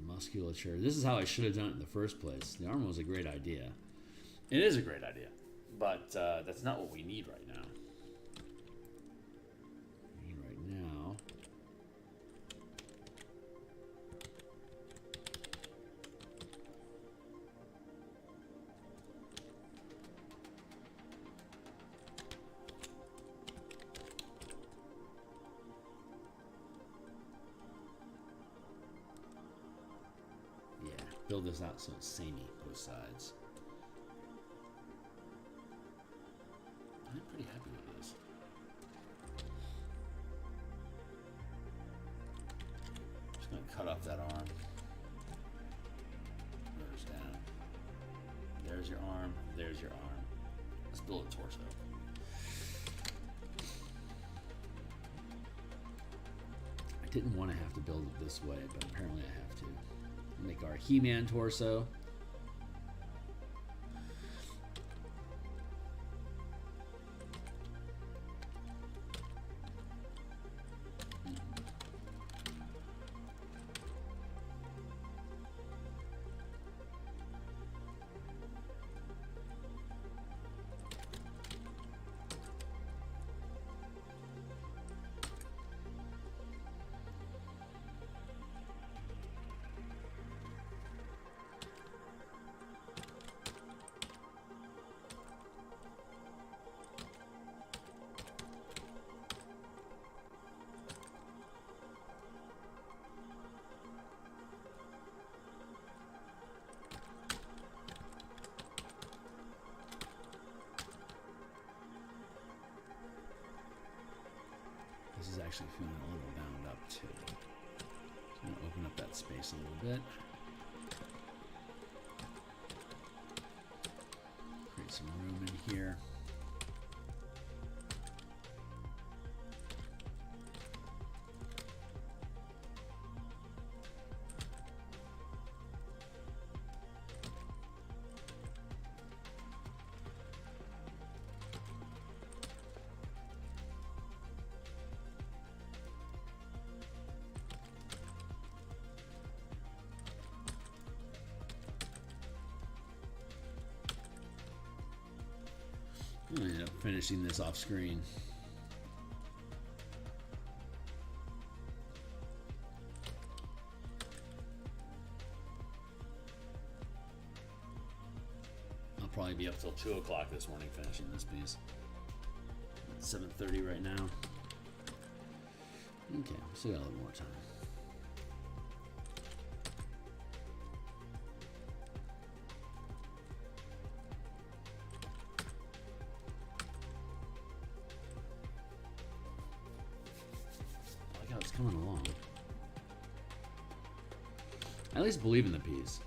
Musculature. This is how I should have done it in the first place. The armor was a great idea. It is a great idea, but that's not what we need right now. Build this out so it's samey both sides. I'm pretty happy with this. Just gonna cut off that arm. Merge down. There's your arm. There's your arm. Let's build a torso. I didn't want to have to build it this way, but apparently I have to. Make our He-Man torso. This is actually feeling a little bound up too. So I'm going to open up that space a little bit. Create some room in here. I'm going to end up finishing this off screen. I'll probably be up till 2 o'clock this morning finishing this piece. It's 7:30 right now. Okay, still got a little more time. It's coming along. I at least believe in the piece.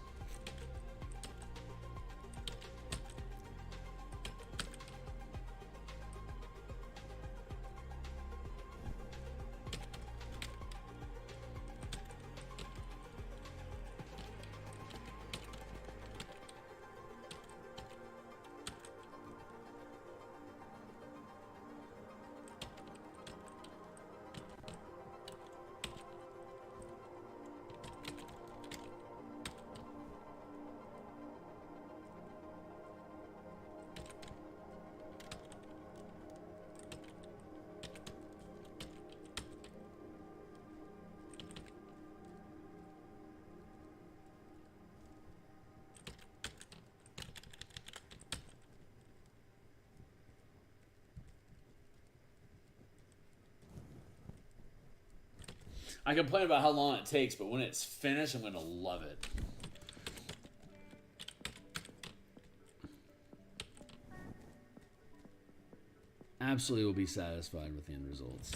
I complain about how long it takes, but when it's finished, I'm going to love it. Absolutely will be satisfied with the end results.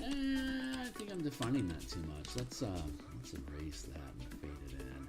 I think I'm defining that too much. Let's erase that and fade it in.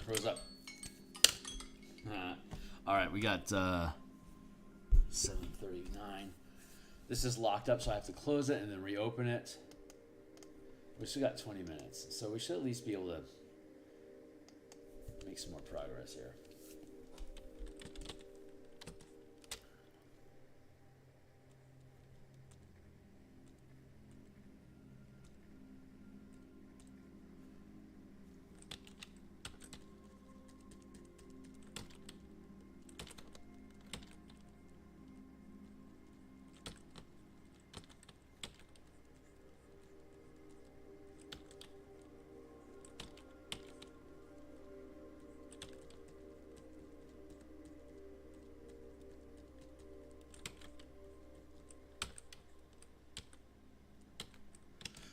Pros up. All right, we got 7:39. This is locked up, so I have to close it and then reopen it. We still got 20 minutes, so we should at least be able to make some more progress here.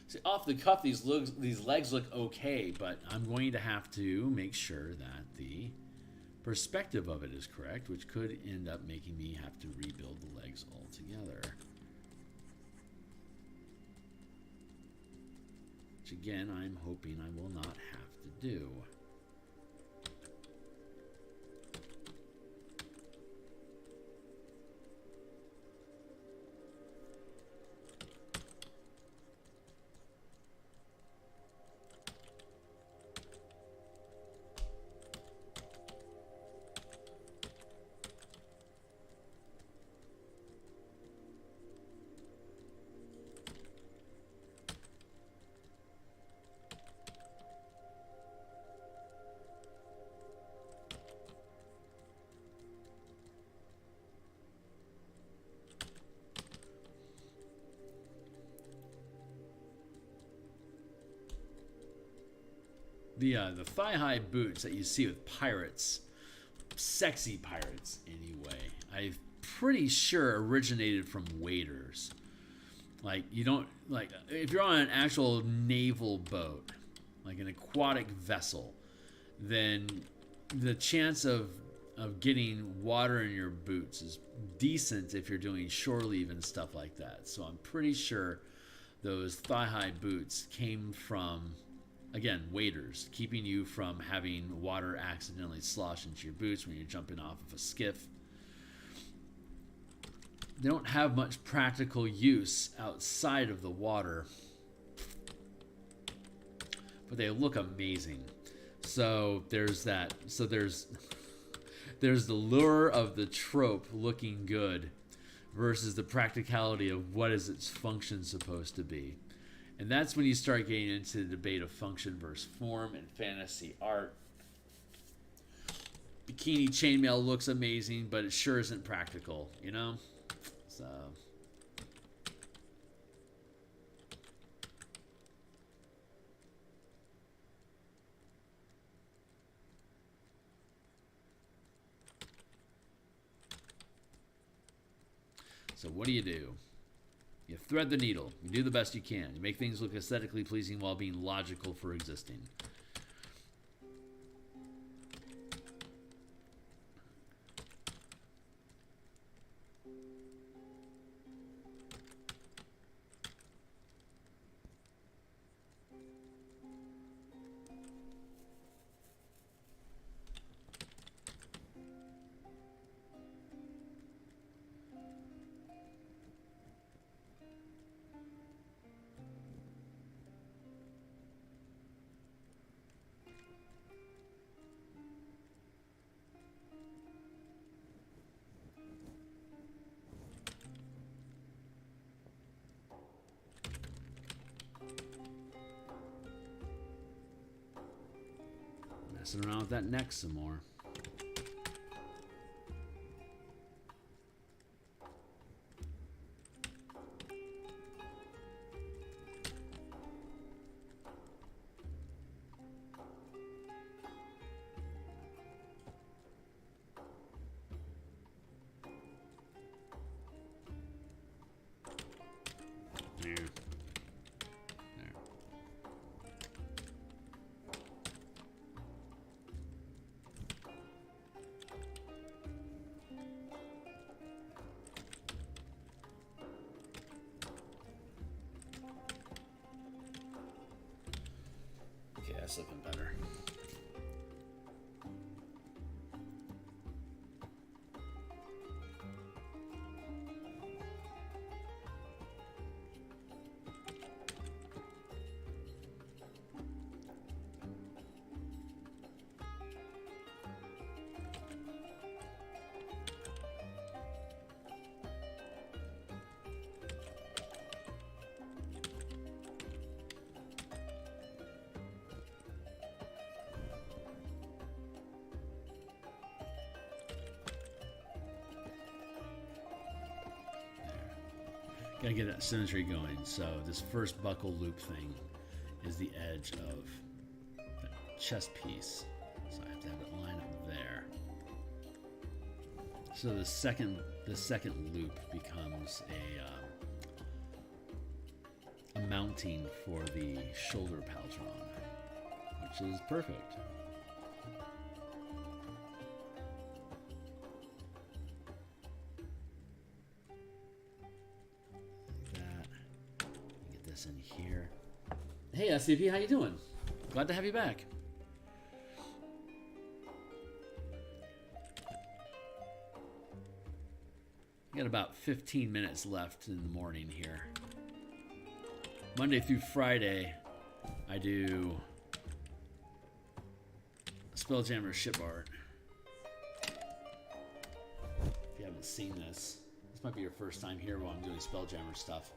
See, off the cuff, these legs look okay, but I'm going to have to make sure that the perspective of it is correct, which could end up making me have to rebuild the legs altogether. Which again, I'm hoping I will not have to do. The thigh-high boots that you see with pirates, sexy pirates anyway, I'm pretty sure originated from waders. Like, you don't, like, if you're on an actual naval boat, like an aquatic vessel, then the chance of getting water in your boots is decent if you're doing shore leave and stuff like that. So I'm pretty sure those thigh-high boots came from, again, waders, keeping you from having water accidentally slosh into your boots when you're jumping off of a skiff. They don't have much practical use outside of the water, but they look amazing. So there's that. So there's the lure of the trope looking good versus the practicality of what is its function supposed to be. And that's when you start getting into the debate of function versus form and fantasy art. Bikini chainmail looks amazing, but it sure isn't practical, you know? So what do? You thread the needle. You do the best you can. You make things look aesthetically pleasing while being logical for existing. Messing around with that neck some more. That's looking better. Gotta get that symmetry going. So this first buckle loop thing is the edge of the chest piece. So I have to have it line up there. So the second loop becomes a mounting for the shoulder paltron, which is perfect. In here. Hey SCP, how you doing? Glad to have you back. Got about 15 minutes left in the morning here. Monday through Friday, I do Spelljammer ship art. If you haven't seen this might be your first time here while I'm doing Spelljammer stuff.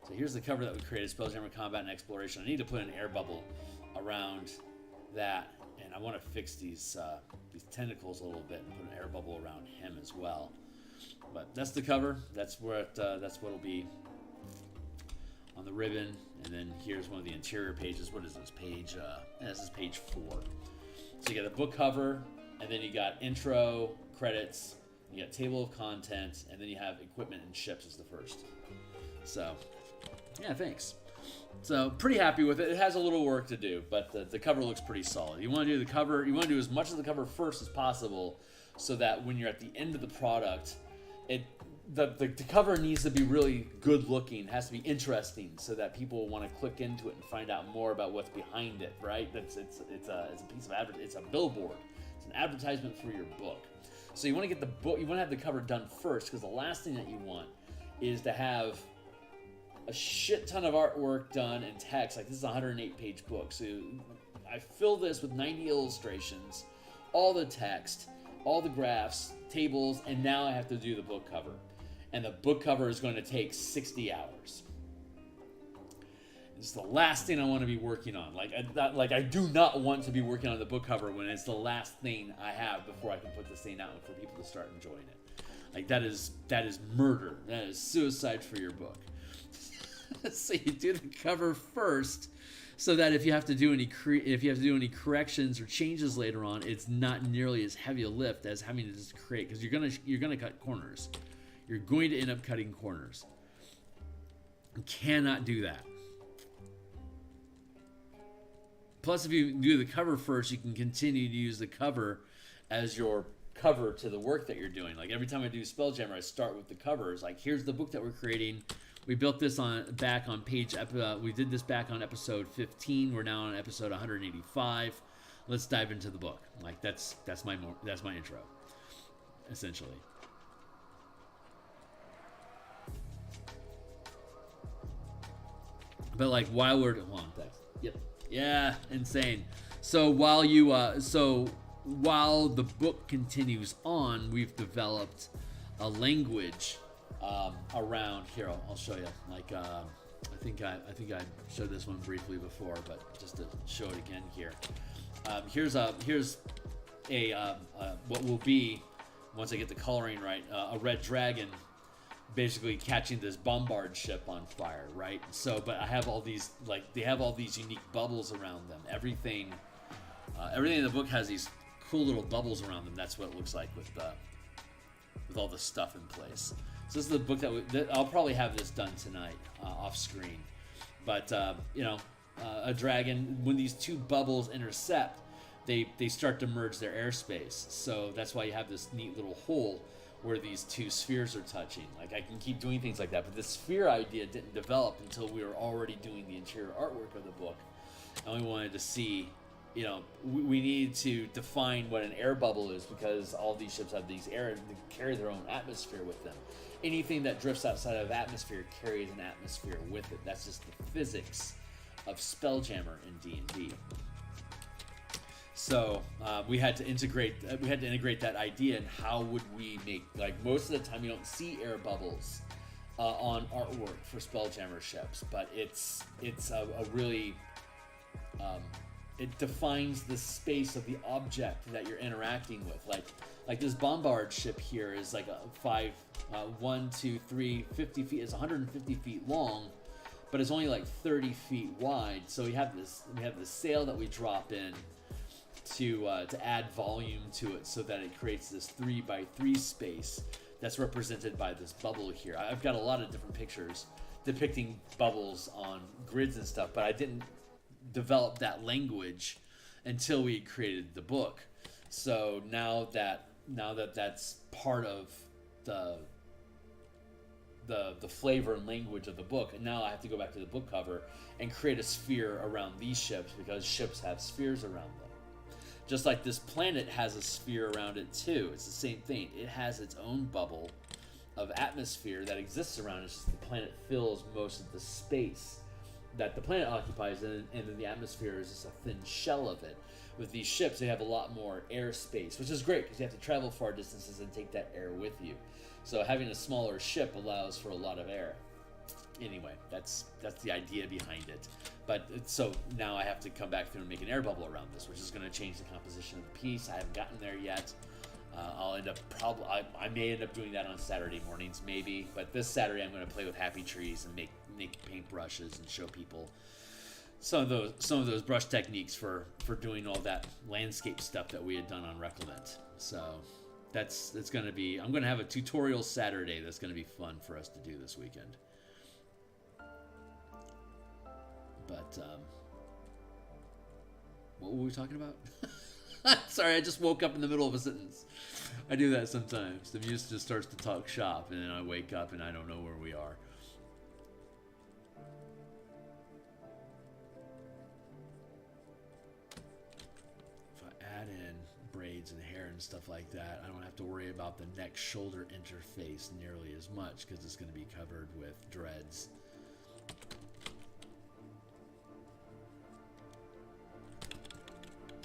So here's the cover that we created, Spelljammer Combat and Exploration. I need to put an air bubble around that, and I want to fix these tentacles a little bit and put an air bubble around him as well. But that's the cover. That's where that's what'll be on the ribbon. And then here's one of the interior pages. What is this page? This is page 4. So you got the book cover, and then you got intro, credits, you got table of contents, and then you have equipment and ships as the first. So. Yeah, thanks. So pretty happy with it. It has a little work to do, but the cover looks pretty solid. You want to do the cover. You want to do as much of the cover first as possible, so that when you're at the end of the product, the cover needs to be really good looking. It has to be interesting, so that people want to click into it and find out more about what's behind it. Right? It's a piece of it's a billboard. It's an advertisement for your book. So you want to get the book. You want to have the cover done first, because the last thing that you want is to have a shit ton of artwork done and text. Like, this is a 108-page book. So I fill this with 90 illustrations, all the text, all the graphs, tables, and now I have to do the book cover. And the book cover is going to take 60 hours. It's the last thing I want to be working on. I do not want to be working on the book cover when it's the last thing I have before I can put this thing out and for people to start enjoying it. Like, that is murder. That is suicide for your book. So you do the cover first, so that if you have to do any corrections or changes later on, it's not nearly as heavy a lift as having to just create, because you're gonna cut corners. You're going to end up cutting corners. You cannot do that. Plus, if you do the cover first, you can continue to use the cover as your cover to the work that you're doing. Like, every time I do Spelljammer, I start with the covers. Like, here's the book that we're creating. We built this back on page. We did this back on episode 15. We're now on episode 185. Let's dive into the book. Like, that's my intro, essentially. But like, while we're hold on, text. Yep. Yeah, insane. So while while the book continues on, we've developed a language around here. I'll show you. Like, I think I showed this one briefly before, but just to show it again here. Here's what will be, once I get the coloring right, a red dragon basically catching this bombard ship on fire, right? So, but I have all these, like, they have all these unique bubbles around them. Everything in the book has these cool little bubbles around them. That's what it looks like with all the stuff in place. So this is the book that I'll probably have this done tonight off screen. But a dragon, when these two bubbles intercept, they start to merge their airspace. So that's why you have this neat little hole where these two spheres are touching. Like, I can keep doing things like that, but the sphere idea didn't develop until we were already doing the interior artwork of the book. And we wanted to see, we needed to define what an air bubble is, because all these ships have these air, they carry their own atmosphere with them. Anything that drifts outside of atmosphere carries an atmosphere with it. That's just the physics of Spelljammer in D&D. So we had to integrate that idea, and how would we make, like, most of the time you don't see air bubbles on artwork for Spelljammer ships, but it's a really it defines the space of the object that you're interacting with. Like this bombard ship here is like a 1, 2, 3, 50 feet. It's 150 feet long, but it's only like 30 feet wide. So we have this sail that we drop in to add volume to it, so that it creates this 3x3 space that's represented by this bubble here. I've got a lot of different pictures depicting bubbles on grids and stuff, but I didn't develop that language until we created the book. So now that that's part of the flavor and language of the book, and now I have to go back to the book cover and create a sphere around these ships, because ships have spheres around them. Just like this planet has a sphere around it too. It's the same thing. It has its own bubble of atmosphere that exists around it. It's just the planet fills most of the space that the planet occupies, and then the atmosphere is just a thin shell of it. With these ships, they have a lot more airspace, which is great because you have to travel far distances and take that air with you. So having a smaller ship allows for a lot of air. Anyway, that's the idea behind it. But so now I have to come back through and make an air bubble around this, which is going to change the composition of the piece. I haven't gotten there yet. I'll end up I may end up doing that on Saturday mornings, maybe. But this Saturday I'm going to play with happy trees and make paintbrushes and show people some of those brush techniques for doing all that landscape stuff that we had done on Reclement. So that's going to be. I'm going to have a tutorial Saturday that's going to be fun for us to do this weekend. But what were we talking about? Sorry, I just woke up in the middle of a sentence. I do that sometimes. The muse just starts to talk shop, and then I wake up and I don't know where we are. If I add in braids and hair and stuff like that, I don't have to worry about the neck-shoulder interface nearly as much, because it's going to be covered with dreads.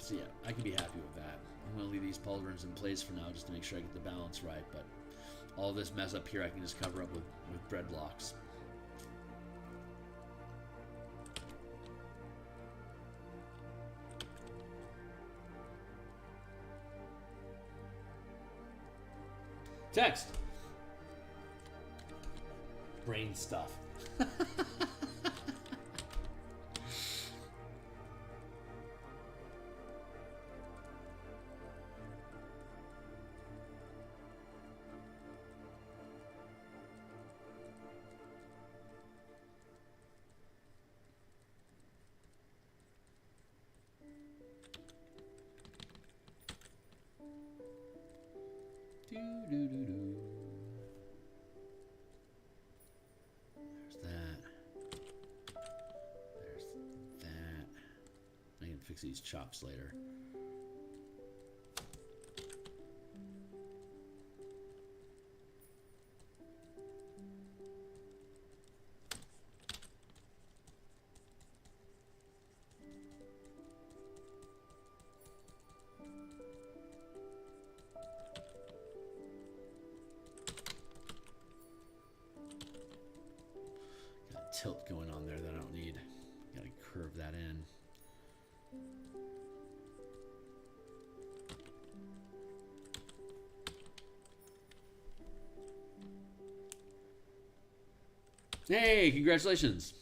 So yeah, I can be happy with that. I'm going to leave these pauldrons in place for now just to make sure I get the balance right, but all this mess up here I can just cover up with dreadlocks. Text! Brain stuff. Fix these chops later. Got a tilt going on there that I don't need. Got to curve that in. Hey, congratulations.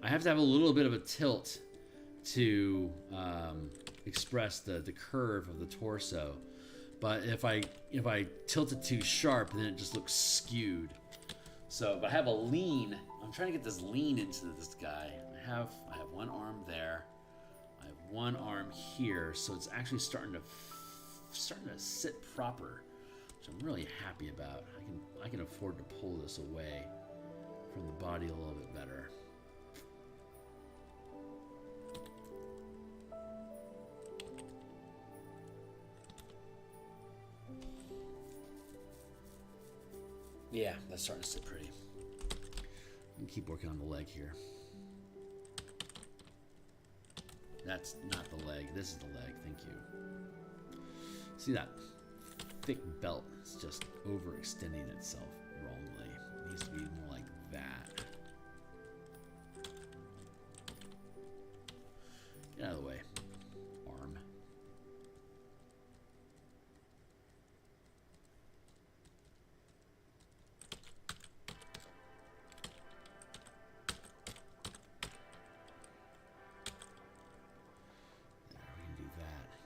I have to have a little bit of a tilt to express the curve of the torso, but if I tilt it too sharp, then it just looks skewed. So, but I have a lean. I'm trying to get this lean into this guy. I have one arm there. I have one arm here, so it's actually starting to sit proper, which I'm really happy about. I can afford to pull this away from the body a little bit better. Yeah, that's starting to sit pretty. Keep working on the leg here. That's not the leg. This is the leg. Thank you. See that thick belt is just overextending itself wrongly. It needs to be more like that. Get out of the way. Arm.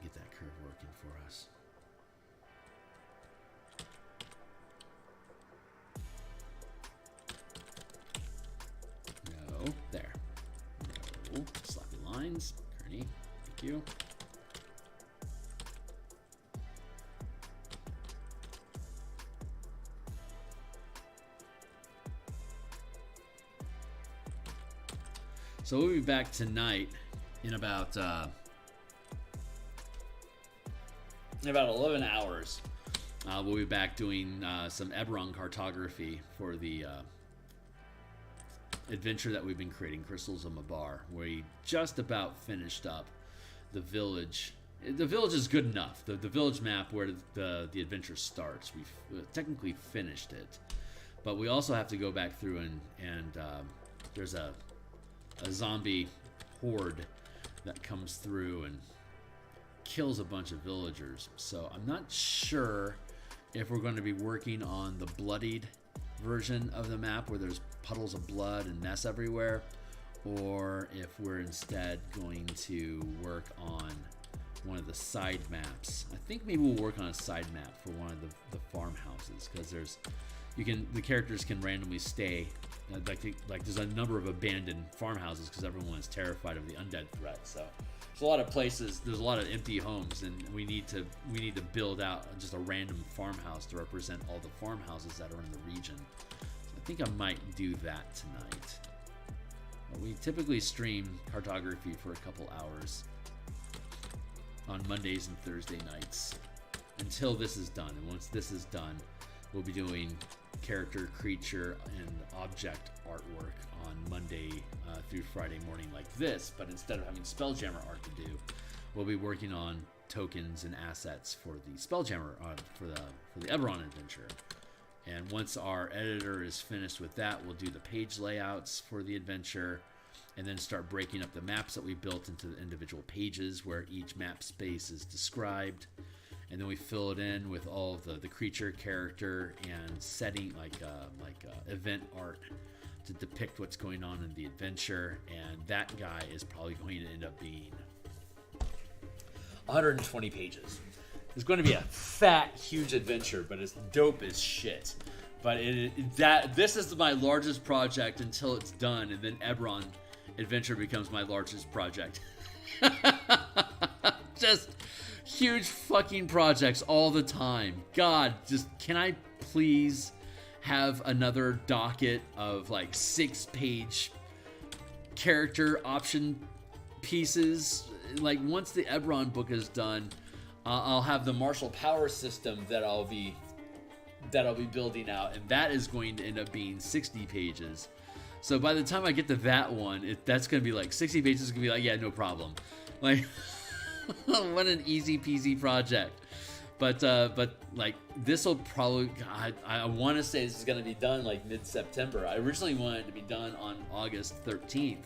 Get that curve working for us. No, there. No, sloppy lines. Kearney, thank you. So we'll be back tonight in about 11 hours. We'll be back doing some Eberron cartography for the adventure that we've been creating, Crystals of Mabar. We just about finished up the village. The village is good enough. The village map where the adventure starts. We've technically finished it. But we also have to go back through and there's a zombie horde that comes through and kills a bunch of villagers. So I'm not sure if we're going to be working on the bloodied version of the map where there's puddles of blood and mess everywhere, or if we're instead going to work on one of the side maps. I think maybe we'll work on a side map for one of the farmhouses, because the characters can randomly stay like there's a number of abandoned farmhouses because everyone is terrified of the undead threat. So there's a lot of places, there's a lot of empty homes, and we need to build out just a random farmhouse to represent all the farmhouses that are in the region. So I think I might do that tonight. We typically stream cartography for a couple hours on Mondays and Thursday nights until this is done. And once this is done, we'll be doing character, creature, and object artwork on Monday through Friday morning like this, but instead of having Spelljammer art to do, we'll be working on tokens and assets for the Spelljammer for the Eberron adventure. And once our editor is finished with that, we'll do the page layouts for the adventure, and then start breaking up the maps that we built into the individual pages where each map space is described. And then we fill it in with all of the creature, character, and setting, like event art to depict what's going on in the adventure. And that guy is probably going to end up being 120 pages. It's going to be a fat, huge adventure, but it's dope as shit. But this is my largest project until it's done, and then Eberron Adventure becomes my largest project. Just huge fucking projects all the time. God, just can I please have another docket of like 6-page character option pieces? Like once the Eberron book is done, I'll have the martial power system that I'll be building out, and that is going to end up being 60 pages. So by the time I get to that one, that's going to be like 60 pages. Is going to be like, yeah, no problem. Like, what an easy peasy project. But like this will probably, I want to say this is going to be done like mid-September. I originally wanted it to be done on August 13th.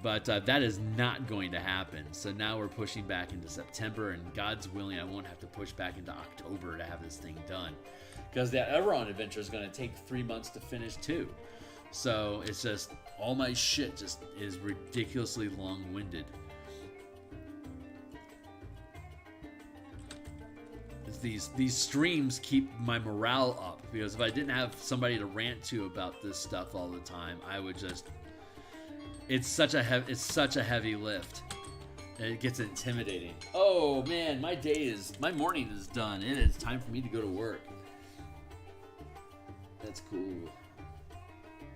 But that is not going to happen. So now we're pushing back into September, and God's willing, I won't have to push back into October to have this thing done. Because the Eberron adventure is going to take 3 months to finish too. So it's just, all my shit just is ridiculously long-winded. These streams keep my morale up, because if I didn't have somebody to rant to about this stuff all the time, I would just... It's such a heavy lift. It gets intimidating. Oh man, my morning is done. It is time for me to go to work. That's cool.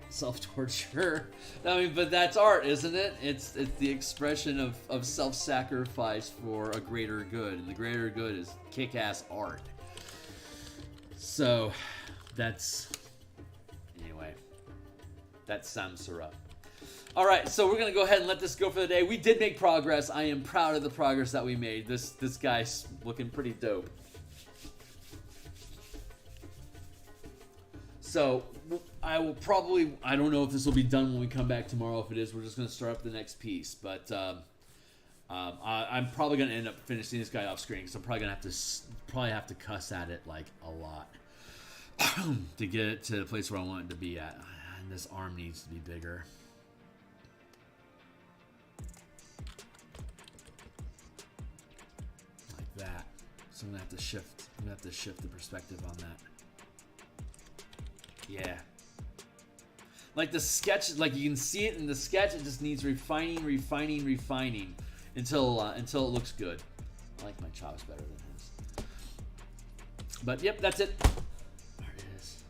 Self-torture. I mean, but that's art, isn't it? It's the expression of self-sacrifice for a greater good, and the greater good is kick-ass art. So, that's anyway. That sums her up. All right, so we're gonna go ahead and let this go for the day. We did make progress. I am proud of the progress that we made. This guy's looking pretty dope. So I will probably, I don't know if this will be done when we come back tomorrow. If it is, we're just gonna start up the next piece. But I'm probably gonna end up finishing this guy off screen because I'm probably gonna have to cuss at it like a lot to get it to the place where I want it to be at. And this arm needs to be bigger. Like that. So I'm gonna have to shift. I'm gonna have to shift the perspective on that. Yeah. Like the sketch, like you can see it in the sketch, it just needs refining until it looks good. I like my chops better than his. But yep, that's it. There it is.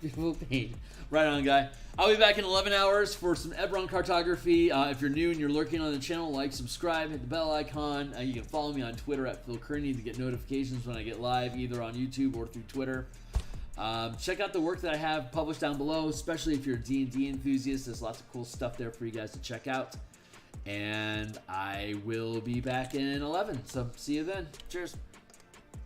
Beautiful paint. Right on, guy. I'll be back in 11 hours for some Eberron cartography. If you're new and you're lurking on the channel, like, subscribe, hit the bell icon. You can follow me on Twitter at Phil Kearney to get notifications when I get live, either on YouTube or through Twitter. Check out the work that I have published down below, especially if you're a D&D enthusiast. There's lots of cool stuff there for you guys to check out. And I will be back in 11, so see you then. Cheers.